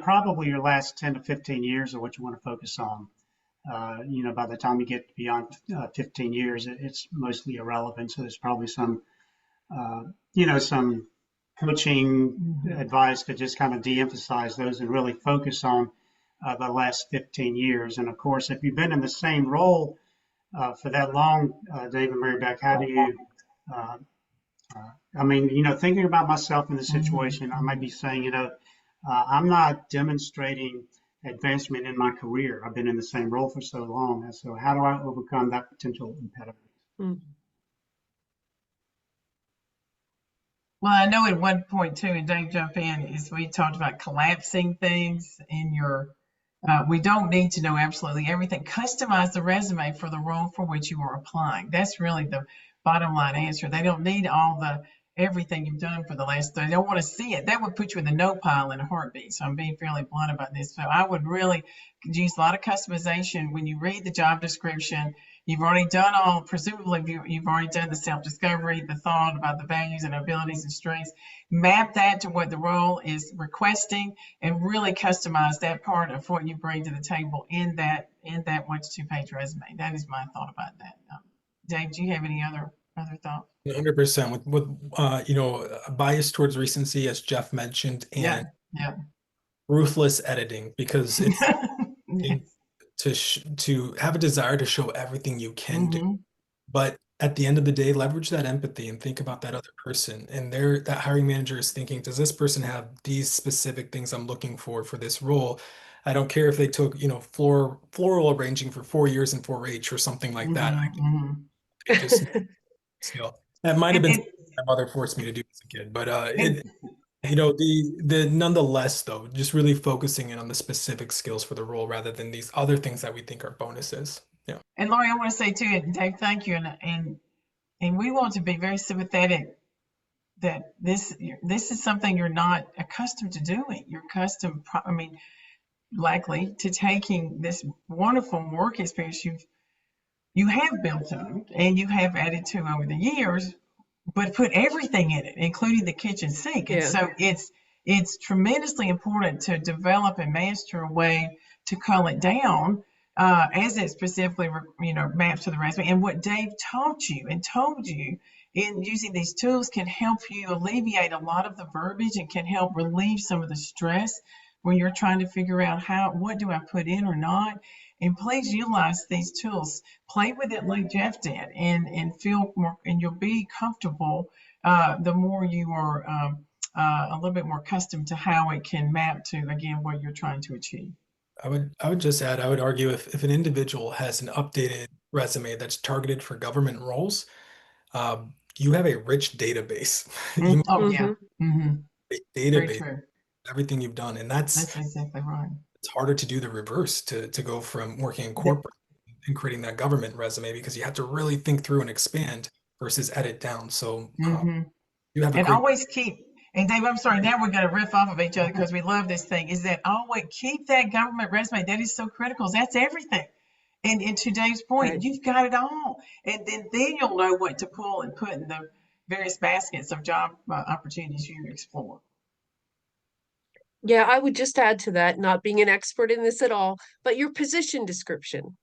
probably your last 10 to 15 years are what you want to focus on. By the time you get beyond 15 years, it's mostly irrelevant. So there's probably some coaching advice to just kind of de-emphasize those and really focus on the last 15 years. And of course, if you've been in the same role for that long, Dave and Mary Beck, how do you, thinking about myself in the situation, I might be saying, I'm not demonstrating advancement in my career. I've been in the same role for so long. And so how do I overcome that potential impediment? Mm. Well, I know at one point too, and Dave jump in, is we talked about collapsing things in your, we don't need to know absolutely everything. Customize the resume for the role for which you are applying. That's really the bottom line answer. They don't need everything you've done for the last, they don't want to see it. That would put you in the no pile in a heartbeat. So I'm being fairly blunt about this. So I would really use a lot of customization when you read the job description. You've already done presumably you've already done the self-discovery, the thought about the values and abilities and strengths. Map that to what the role is requesting and really customize that part of what you bring to the table in that 1 to 2 page resume. That is my thought about that. Dave, do you have any other thoughts? 100% with a bias towards recency, as Jeff mentioned, and yeah. ruthless editing, because it's Yes. to have a desire to show everything you can do. Mm-hmm. But at the end of the day, leverage that empathy and think about that other person. And that hiring manager is thinking, does this person have these specific things I'm looking for this role? I don't care if they took, floral arranging for 4 years in 4-H or something like that. I just skill. That might have been something my mother forced me to do as a kid, but the nonetheless though, just really focusing in on the specific skills for the role rather than these other things that we think are bonuses. Yeah. And Lori, I want to say too, and Dave, thank you, and we want to be very sympathetic that this is something you're not accustomed to doing. You're likely to taking this wonderful work experience you have built up and you have added to over the years, but put everything in it, including the kitchen sink. And so it's tremendously important to develop and master a way to cull it down as it specifically, maps to the resume. And what Dave taught you and told you in using these tools can help you alleviate a lot of the verbiage and can help relieve some of the stress when you're trying to figure out what do I put in or not. And please utilize these tools. Play with it like Jeff did, and feel more, and you'll be comfortable the more you are a little bit more accustomed to how it can map to, again, what you're trying to achieve. I would just add, I would argue if an individual has an updated resume that's targeted for government roles, you have a rich database. You Oh, yeah. Mm-hmm. have a Very database, true. everything you've done, and That's exactly right. it's harder to do the reverse to go from working in corporate and creating that government resume because you have to really think through and expand versus edit down. So you have a And great. always keep, and Dave, I'm sorry, now we're going to riff off of each other because we love this thing, is that always keep that government resume. That is so critical. That's everything. And to Dave's point, Right. you've got it all. And then you'll know what to pull and put in the various baskets of job opportunities you explore. Yeah, I would just add to that, not being an expert in this at all, but your position description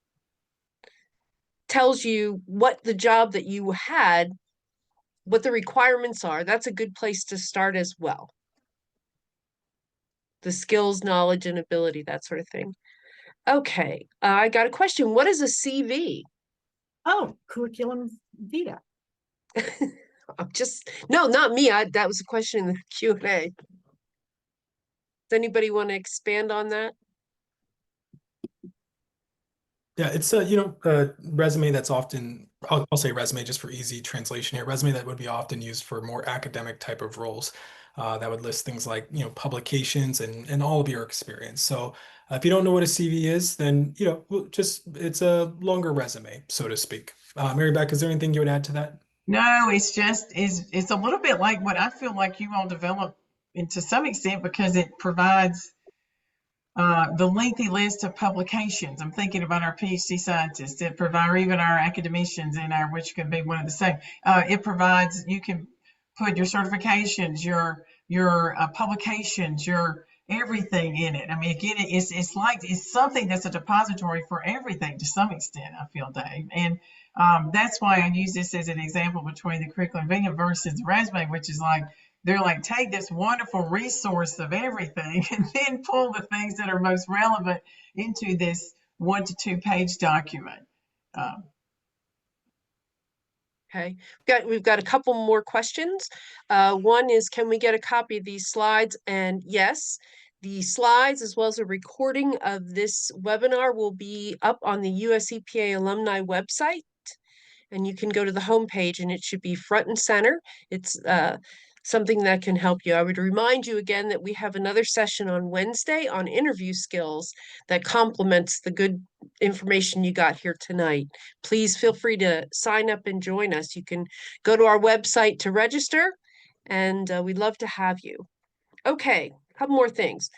tells you what the job that you had, what the requirements are. That's a good place to start as well. The skills, knowledge, and ability, that sort of thing. Okay, I got a question. What is a CV? Oh, curriculum vitae. No, not me. That was a question in the Q&A. Does anybody want to expand on that? Yeah, it's a resume that's often, I'll say resume just for easy translation here, resume that would be often used for more academic type of roles. That would list things like, publications and all of your experience. So if you don't know what a CV is, then, it's a longer resume, so to speak. Mary Beck, is there anything you would add to that? No, it's a little bit like what I feel like you all develop, and to some extent because it provides the lengthy list of publications. I'm thinking about our PhD scientists that provide, or even our academicians which could be one of the same. It provides, you can put your certifications, your publications, your everything in it. I mean, again, it's something that's a depository for everything to some extent, I feel, Dave. And that's why I use this as an example between the curriculum vitae versus the resume, which is like, they're like, take this wonderful resource of everything and then pull the things that are most relevant into this 1 to 2 page document. Okay, we've got a couple more questions. One is, can we get a copy of these slides? And yes, the slides as well as a recording of this webinar will be up on the US EPA alumni website. And you can go to the homepage and it should be front and center. It's something that can help you. I would remind you again that we have another session on Wednesday on interview skills that complements the good information you got here tonight. Please feel free to sign up and join us. You can go to our website to register, and we'd love to have you. Okay, a couple more things.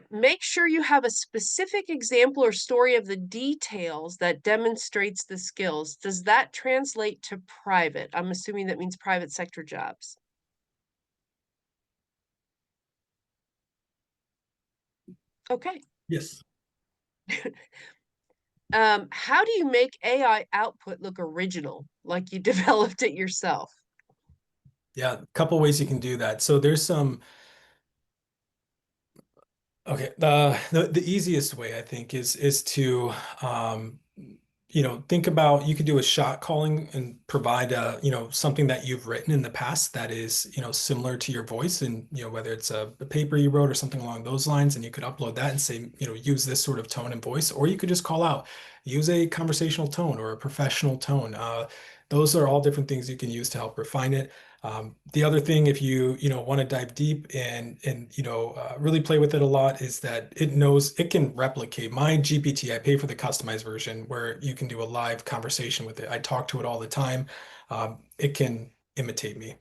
Make sure you have a specific example or story of the details that demonstrates the skills. Does that translate to private? I'm assuming that means private sector jobs. Okay. Yes. How do you make AI output look original, like you developed it yourself? Yeah, a couple ways you can do that. So there's some. Okay, the easiest way I think is to think about, you could do a shot calling and provide something that you've written in the past that is similar to your voice, and whether it's a paper you wrote or something along those lines, and you could upload that and say use this sort of tone and voice, or you could just call out, use a conversational tone or a professional tone. Those are all different things you can use to help refine it. The other thing, if you want to dive deep and really play with it a lot, is that it can replicate my GPT. I pay for the customized version where you can do a live conversation with it. I talk to it all the time. It can imitate me.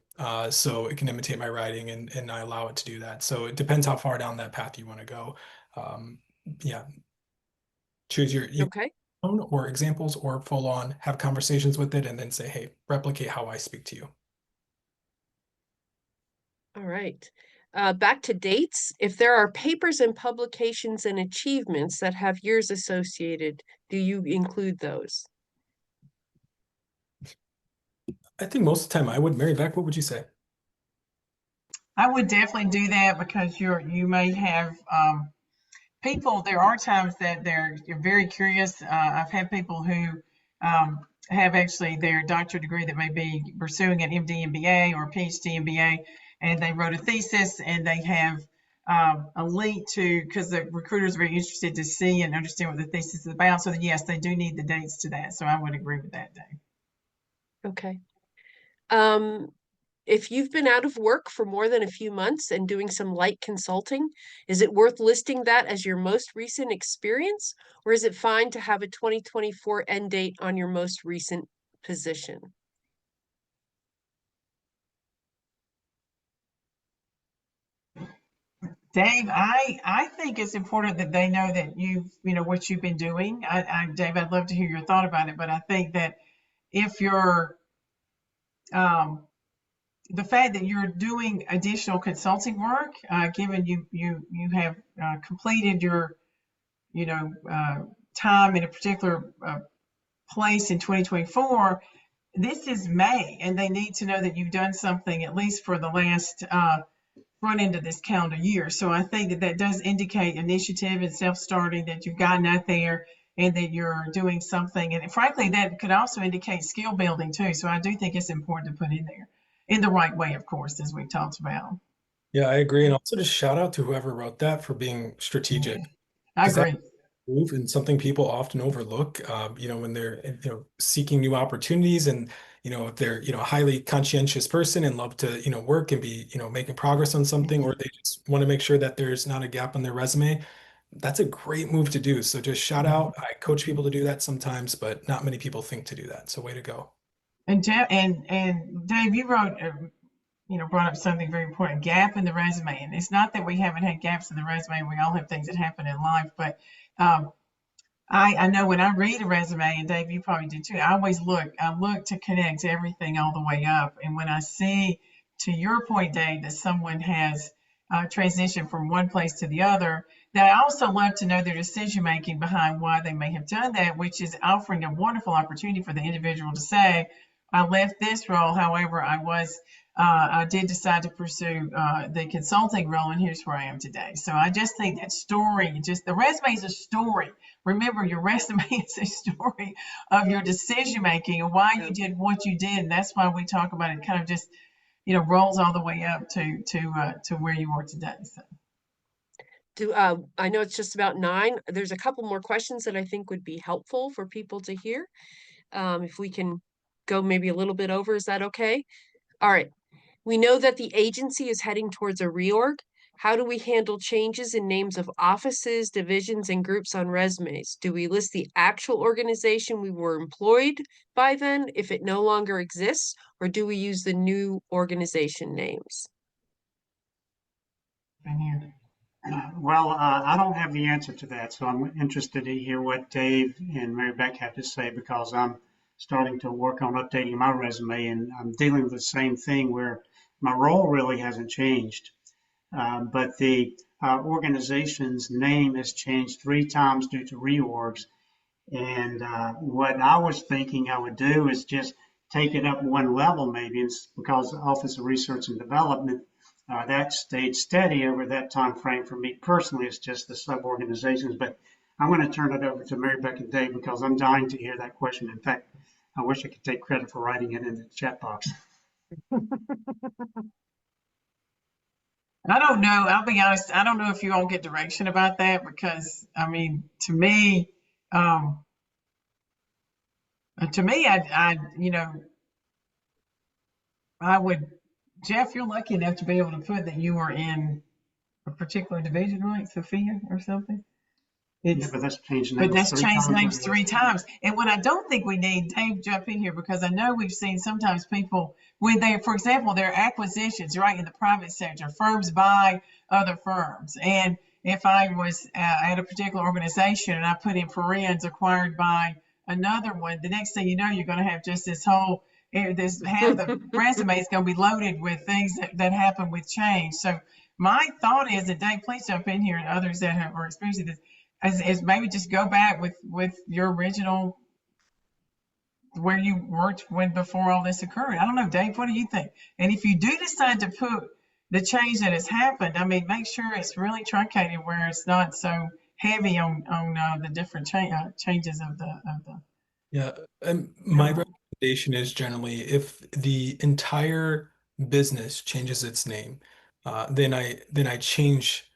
So it can imitate my writing, and I allow it to do that. So it depends how far down that path you want to go. Yeah. Choose your Okay. own or examples, or full on have conversations with it and then say, hey, replicate how I speak to you. All right. Back to dates. If there are papers and publications and achievements that have years associated, do you include those? I think most of the time I would. Mary Beck, what would you say? I would definitely do that because you may have people. There are times that you're very curious. I've had people who have actually their doctorate degree that may be pursuing an MD MBA or a PhD MBA, and they wrote a thesis and they have a link to, because the recruiters are very interested to see and understand what the thesis is about. So that, yes, they do need the dates to that. So I would agree with that, Dave. Okay. If you've been out of work for more than a few months and doing some light consulting, is it worth listing that as your most recent experience, or is it fine to have a 2024 end date on your most recent position? Dave, I think it's important that they know that what you've been doing. Dave, I'd love to hear your thought about it, but I think that if you're the fact that you're doing additional consulting work, given you have completed your time in a particular place in 2024, this is May, and they need to know that you've done something at least for the last front end of this calendar year. So I think that does indicate initiative and self-starting, that you've gotten out there and that you're doing something. And frankly, that could also indicate skill building too. So I do think it's important to put in there in the right way, of course, as we've talked about. Yeah, I agree. And also just shout out to whoever wrote that for being strategic. I 'Cause that agree. move and something people often overlook, when they're, seeking new opportunities and, if they're, a highly conscientious person and love to, work and be, making progress on something, or they just want to make sure that there's not a gap on their resume. That's a great move to do. So just shout out. I coach people to do that sometimes, but not many people think to do that. So way to go. And Jeff and Dave, you wrote, brought up something very important: gap in the resume. And it's not that we haven't had gaps in the resume. We all have things that happen in life, but I know when I read a resume, and Dave, you probably do too, I look to connect everything all the way up. And when I see, to your point, Dave, that someone has transitioned from one place to the other, that I also love to know their decision making behind why they may have done that, which is offering a wonderful opportunity for the individual to say, I left this role, however, I did decide to pursue the consulting role, and here's where I am today. So I just think that story, the resume is a story. Remember, your resume is a story of your decision making and why you did what you did. And that's why we talk about it. Kind of just, rolls all the way up to where you are today. So. I know it's just about 9. There's a couple more questions that I think would be helpful for people to hear. If we can go maybe a little bit over, is that okay? All right. We know that the agency is heading towards a reorg. How do we handle changes in names of offices, divisions, and groups on resumes? Do we list the actual organization we were employed by then if it no longer exists, or do we use the new organization names? Well, I don't have the answer to that, so I'm interested to hear what Dave and Mary Beck have to say, because I'm starting to work on updating my resume, and I'm dealing with the same thing where my role really hasn't changed, but the organization's name has changed 3 times due to reorgs. And what I was thinking I would do is just take it up one level, maybe, because the Office of Research and Development, that stayed steady over that time frame. For me personally, it's just the sub-organizations. But I'm going to turn it over to Mary Beck and Dave, because I'm dying to hear that question. In fact, I wish I could take credit for writing it in the chat box. I don't know. I'll be honest. I don't know if you all get direction about that, because to me, I would, Jeff, you're lucky enough to be able to put that you were in a particular division, right? Sophia or something. Yeah, but that's changed names. But that's changed names 3 times. times. And what I don't think we need, Dave, jump in here, because I know we've seen sometimes people, when they, for example, their acquisitions, right, in the private sector, firms buy other firms. And if I was at a particular organization and I put in parens acquired by another one, the next thing you know, you're going to have just this whole This half the resume is going to be loaded with things that happen with change. So my thought is that Dave, please jump in here, and others that are experiencing this, is maybe just go back with your original, where you worked when before all this occurred. I don't know, Dave, what do you think? And if you do decide to put the change that has happened, I mean, make sure it's really truncated where it's not so heavy on the different changes of the Yeah, and my recommendation is generally if the entire business changes its name, then I change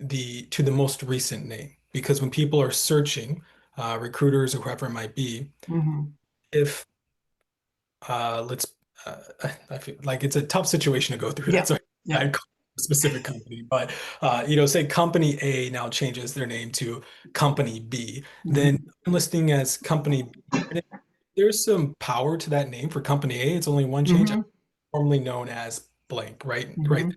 to the most recent name, because when people are searching, recruiters or whoever it might be, Mhm. if let's I feel like it's a tough situation to go through Yeah, that, so yeah. I'd call it a specific company, but say company A now changes their name to company B, then Mhm. I'm listing as company B. And if there's some power to that name for company A, it's only one change. I'm Mhm. formerly known as blank, right? Right. Mhm.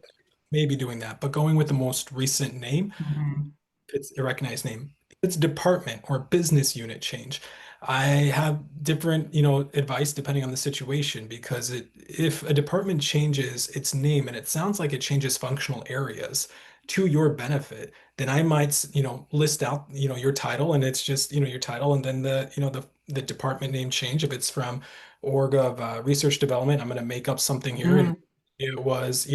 Maybe doing that, but going with the most recent name, Mhm. it's a recognized name. If it's a department or business unit change, I have different, advice depending on the situation, because if a department changes its name and it sounds like it changes functional areas to your benefit, then I might, list out, your title, and it's just, your title, and then the department name change. If it's from org of research development, I'm going to make up something here, and Mhm. it was,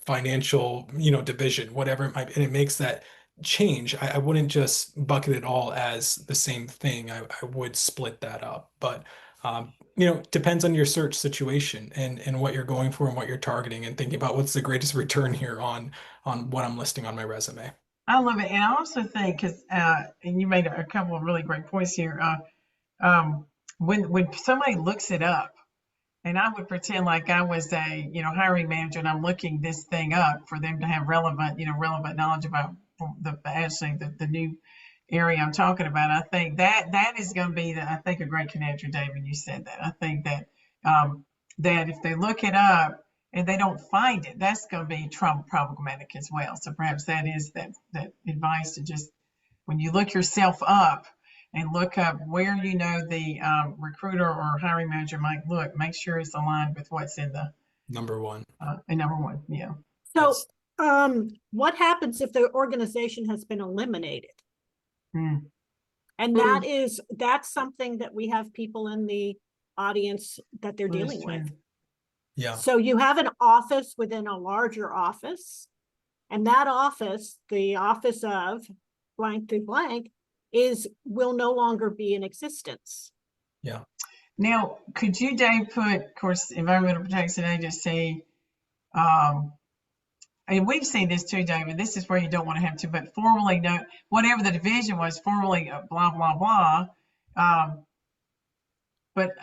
financial, division, whatever it might be, and it makes that change. I wouldn't just bucket it all as the same thing. I would split that up. But depends on your search situation and what you're going for and what you're targeting, and thinking about what's the greatest return here on what I'm listing on my resume. I love it, and I also think, because and you made a couple of really great points here. When somebody looks it up, and I would pretend like I was a hiring manager, and I'm looking this thing up for them to have relevant knowledge about the new area I'm talking about. I think that is going to be I think a great connector, Dave, when you said that. I think that that if they look it up and they don't find it, that's going to be problematic as well. So perhaps that is that advice to just, when you look yourself up and look up where the recruiter or hiring manager might look, make sure it's aligned with what's in the Number one. number one. Yeah. So, Yes. what happens if the organization has been eliminated? Mm. And that's something that we have people in the audience that they're Well, that's dealing with. true. Yeah. So you have an office within a larger office, and that office, the office of blank to blank, will no longer be in existence. Yeah. Now, could you, Dave, put, of course, Environmental Protection Agency, and we've seen this too, David. This is where you don't want to have to, but formally, no, whatever the division was, formally, blah blah blah. But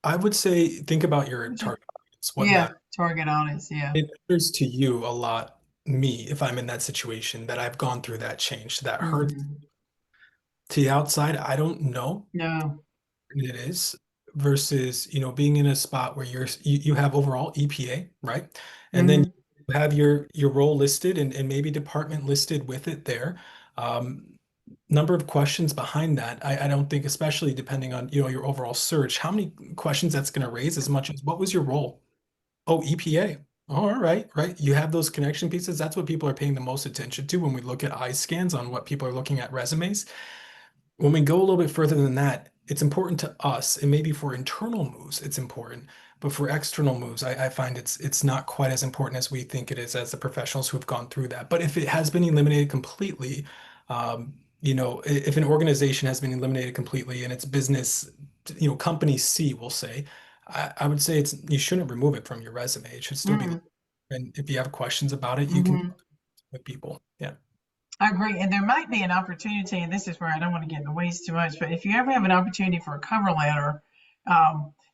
I would say think about your target audience. What yeah, matters? target audience. Yeah. It matters to you a lot, me, if I'm in that situation, that I've gone through that change, that hurts. Mhm. To the outside, I don't know No. what it is, versus, being in a spot where you have overall EPA, right? And then Mhm. you have your role listed, and maybe department listed with it there. Number of questions behind that. I don't think, especially depending on, your overall search, how many questions that's going to raise, as much as what was your role? Oh, EPA. All right, right. You have those connection pieces. That's what people are paying the most attention to when we look at eye scans on what people are looking at resumes. When we go a little bit further than that, it's important to us, and maybe for internal moves, it's important. But for external moves, I find it's not quite as important as we think it is, as the professionals who have gone through that. But if it has been eliminated completely, if an organization has been eliminated completely and its business, company C, will say, I would say you shouldn't remove it from your resume. It should still be, Mhm. and if you have questions about it, you can Mhm. with people. Yeah. I agree. And there might be an opportunity, and this is where I don't want to get in the weeds too much, but if you ever have an opportunity for a cover letter,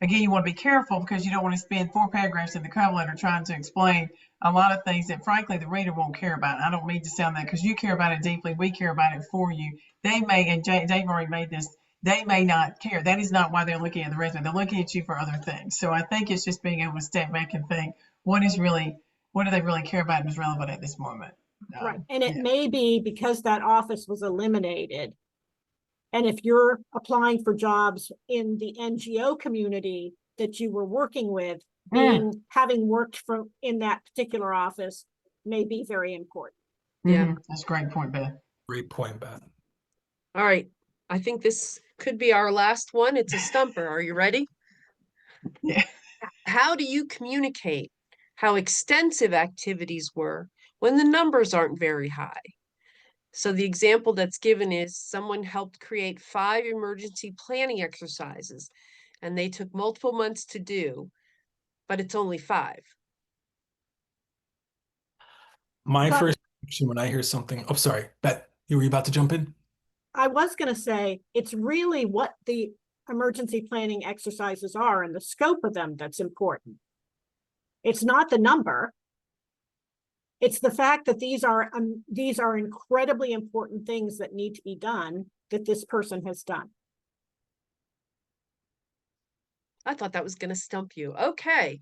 again, you want to be careful, because you don't want to spend 4 paragraphs in the cover letter trying to explain a lot of things that, frankly, the reader won't care about. I don't mean to sound that, because you care about it deeply. We care about it for you. They may, and Dave already made this, they may not care. That is not why they're looking at the resume. They're looking at you for other things. So I think it's just being able to step back and think, what do they really care about and is relevant at this moment? Right. And it Yeah. may be because that office was eliminated. And if you're applying for jobs in the NGO community, that you were working with, having worked in that particular office may be very important. Yeah. That's a great point, Beth. Great point, Beth. All right. I think this could be our last one. It's a stumper. Are you ready? Yeah. How do you communicate how extensive activities were when the numbers aren't very high? So the example that's given is someone helped create 5 emergency planning exercises, and they took multiple months to do, but it's only 5. My But first reaction when I hear something, oh, sorry, Beth, you were about to jump in? I was going to say, it's really what the emergency planning exercises are and the scope of them that's important. It's not the number. It's the fact that these are incredibly important things that need to be done that this person has done. I thought that was going to stump you. Okay.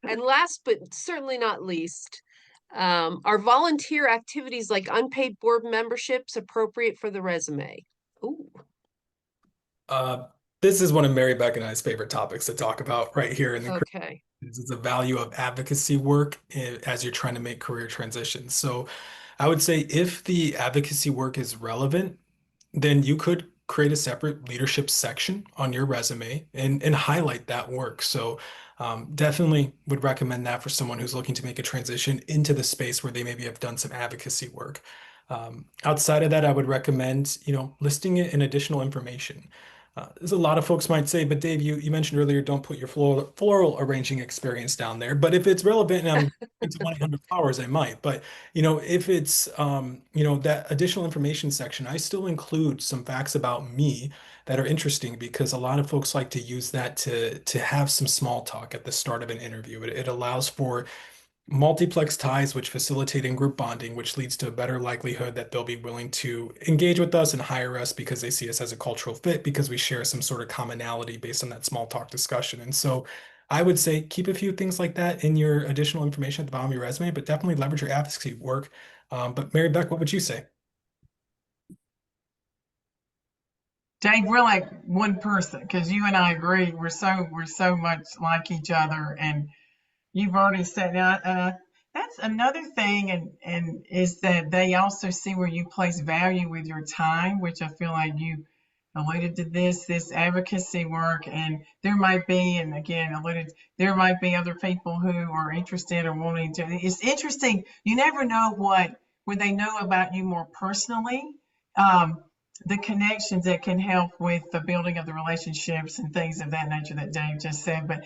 And last but certainly not least, are volunteer activities like unpaid board memberships appropriate for the resume? Ooh. This is one of Mary Beck and I's favorite topics to talk about right here in the Okay. This is the value of advocacy work as you're trying to make career transitions. So I would say if the advocacy work is relevant, then you could create a separate leadership section on your resume and highlight that work. So definitely would recommend that for someone who's looking to make a transition into the space where they maybe have done some advocacy work. Outside of that, I would recommend, listing it in additional information. There's a lot of folks might say, but Dave, you mentioned earlier, don't put your floral arranging experience down there. But if it's relevant and I'm into 100 flowers, I might. But if it's that additional information section, I still include some facts about me that are interesting because a lot of folks like to use that to have some small talk at the start of an interview. It allows for multiplex ties, which facilitate in-group bonding, which leads to a better likelihood that they'll be willing to engage with us and hire us because they see us as a cultural fit because we share some sort of commonality based on that small talk discussion. And so I would say keep a few things like that in your additional information at the bottom of your resume, but definitely leverage your advocacy work. But Mary Beck, what would you say? Dave, we're like one person because you and I agree. We're so much like each other, and you've already said that. That's another thing, and is that they also see where you place value with your time, which I feel like you alluded to this advocacy work, and there might be, and again there might be other people who are interested or wanting to. It's interesting. You never know when they know about you more personally. The connections that can help with the building of the relationships and things of that nature that Dave just said. But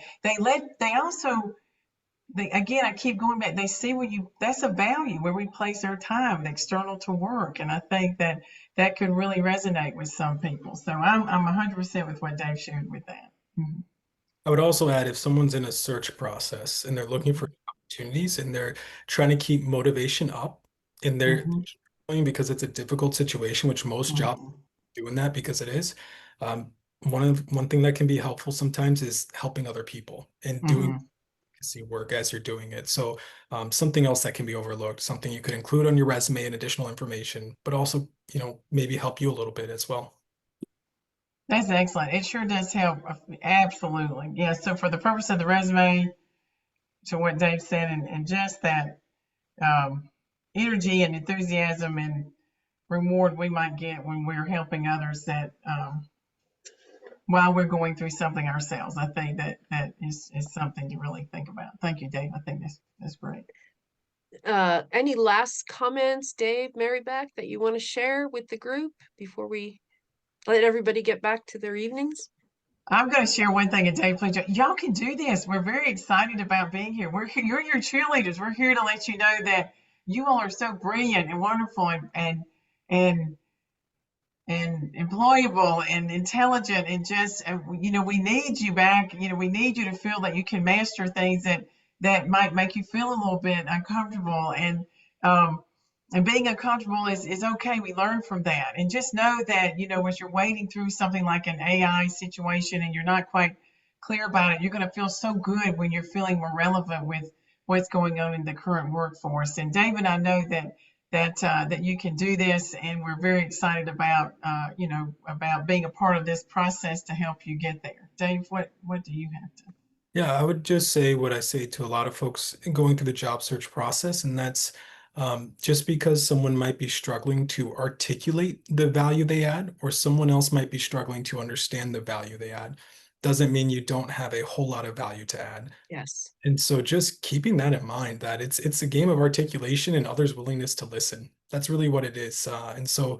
again, I keep going back. They see that's a value where we place our time, external to work. And I think that could really resonate with some people. So I'm 100% with what Dave shared with that. Mhm. I would also add if someone's in a search process and they're looking for opportunities and they're trying to keep motivation up and they're because it's a difficult situation, which most jobs doing that because it is. One thing that can be helpful sometimes is helping other people and doing advocacy work as you're doing it. So something else that can be overlooked, something you could include on your resume and additional information, but also, maybe help you a little bit as well. That's excellent. It sure does help. Absolutely. Yeah. So for the purpose of the resume, to what Dave said, and just that energy and enthusiasm and reward we might get when we're helping others that while we're going through something ourselves. I think that is something to really think about. Thank you, Dave. I think that's great. Any last comments, Dave, Mary Beck, that you want to share with the group before we let everybody get back to their evenings? I'm going to share one thing, and Dave, please, y'all can do this. We're very excited about being here. You're your cheerleaders. We're here to let you know that you all are so brilliant and wonderful and employable and intelligent, and just we need you back. We need you to feel that you can master things that might make you feel a little bit uncomfortable, and being uncomfortable is okay. We learn from that, and just know that as you're wading through something like an AI situation and you're not quite clear about it, you're going to feel so good when you're feeling more relevant with what's going on in the current workforce. And David, I know that you can do this, and we're very excited about about being a part of this process to help you get there. Dave, what do you have to? Yeah, I would just say what I say to a lot of folks going through the job search process, and that's just because someone might be struggling to articulate the value they add, or someone else might be struggling to understand the value they add, doesn't mean you don't have a whole lot of value to add. Yes. And so just keeping that in mind, that it's a game of articulation and others' willingness to listen. That's really what it is. And so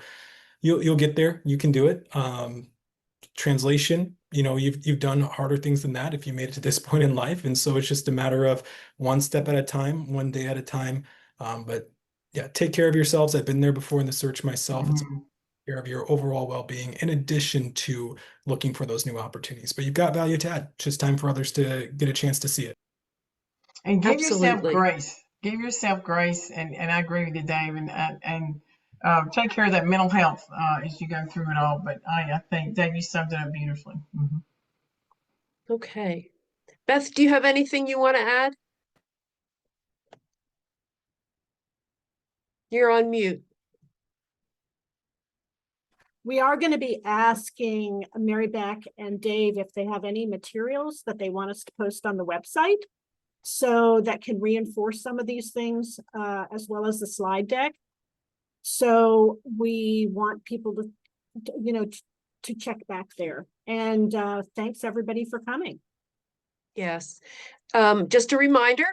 you'll get there. You can do it. Translation, you've done harder things than that if you made it to this point in life. And so it's just a matter of one step at a time, one day at a time. But yeah, take care of yourselves. I've been there before in the search myself. It's Mhm. care of your overall well-being in addition to looking for those new opportunities. But you've got value to add. It's just time for others to get a chance to see it. And give yourself Absolutely. grace. Give yourself grace, and I agree with you, Dave. And take care of that mental health as you go through it all. But I think Dave, you summed it up beautifully. Mhm. Okay. Beth, do you have anything you want to add? You're on mute. We are going to be asking Mary Beck and Dave if they have any materials that they want us to post on the website, so that can reinforce some of these things, as well as the slide deck. So we want people to check back there. And thanks everybody for coming. Yes. Just a reminder,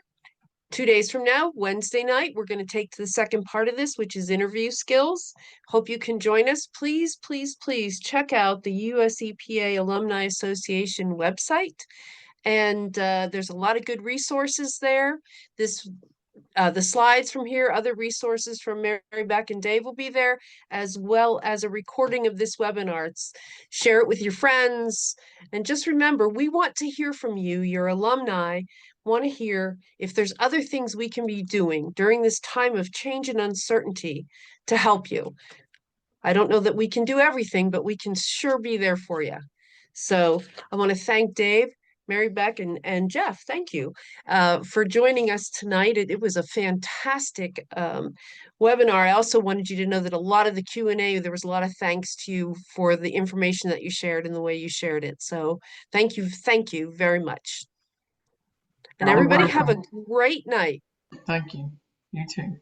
2 days from now, Wednesday night, we're going to take to the second part of this, which is interview skills. Hope you can join us. Please, please, please check out the US EPA Alumni Association website. And there's a lot of good resources there. The slides from here, other resources from Mary Beck and Dave will be there, as well as a recording of this webinar. Share it with your friends. And just remember, we want to hear from you, your alumni, want to hear if there's other things we can be doing during this time of change and uncertainty to help you. I don't know that we can do everything, but we can sure be there for you. So I want to thank Dave, Mary Beck, and Jeff. Thank you for joining us tonight. It was a fantastic webinar. I also wanted you to know that a lot of the Q&A, there was a lot of thanks to you for the information that you shared and the way you shared it. So thank you very much. And You're everybody have a welcome. great night. Thank you. You too.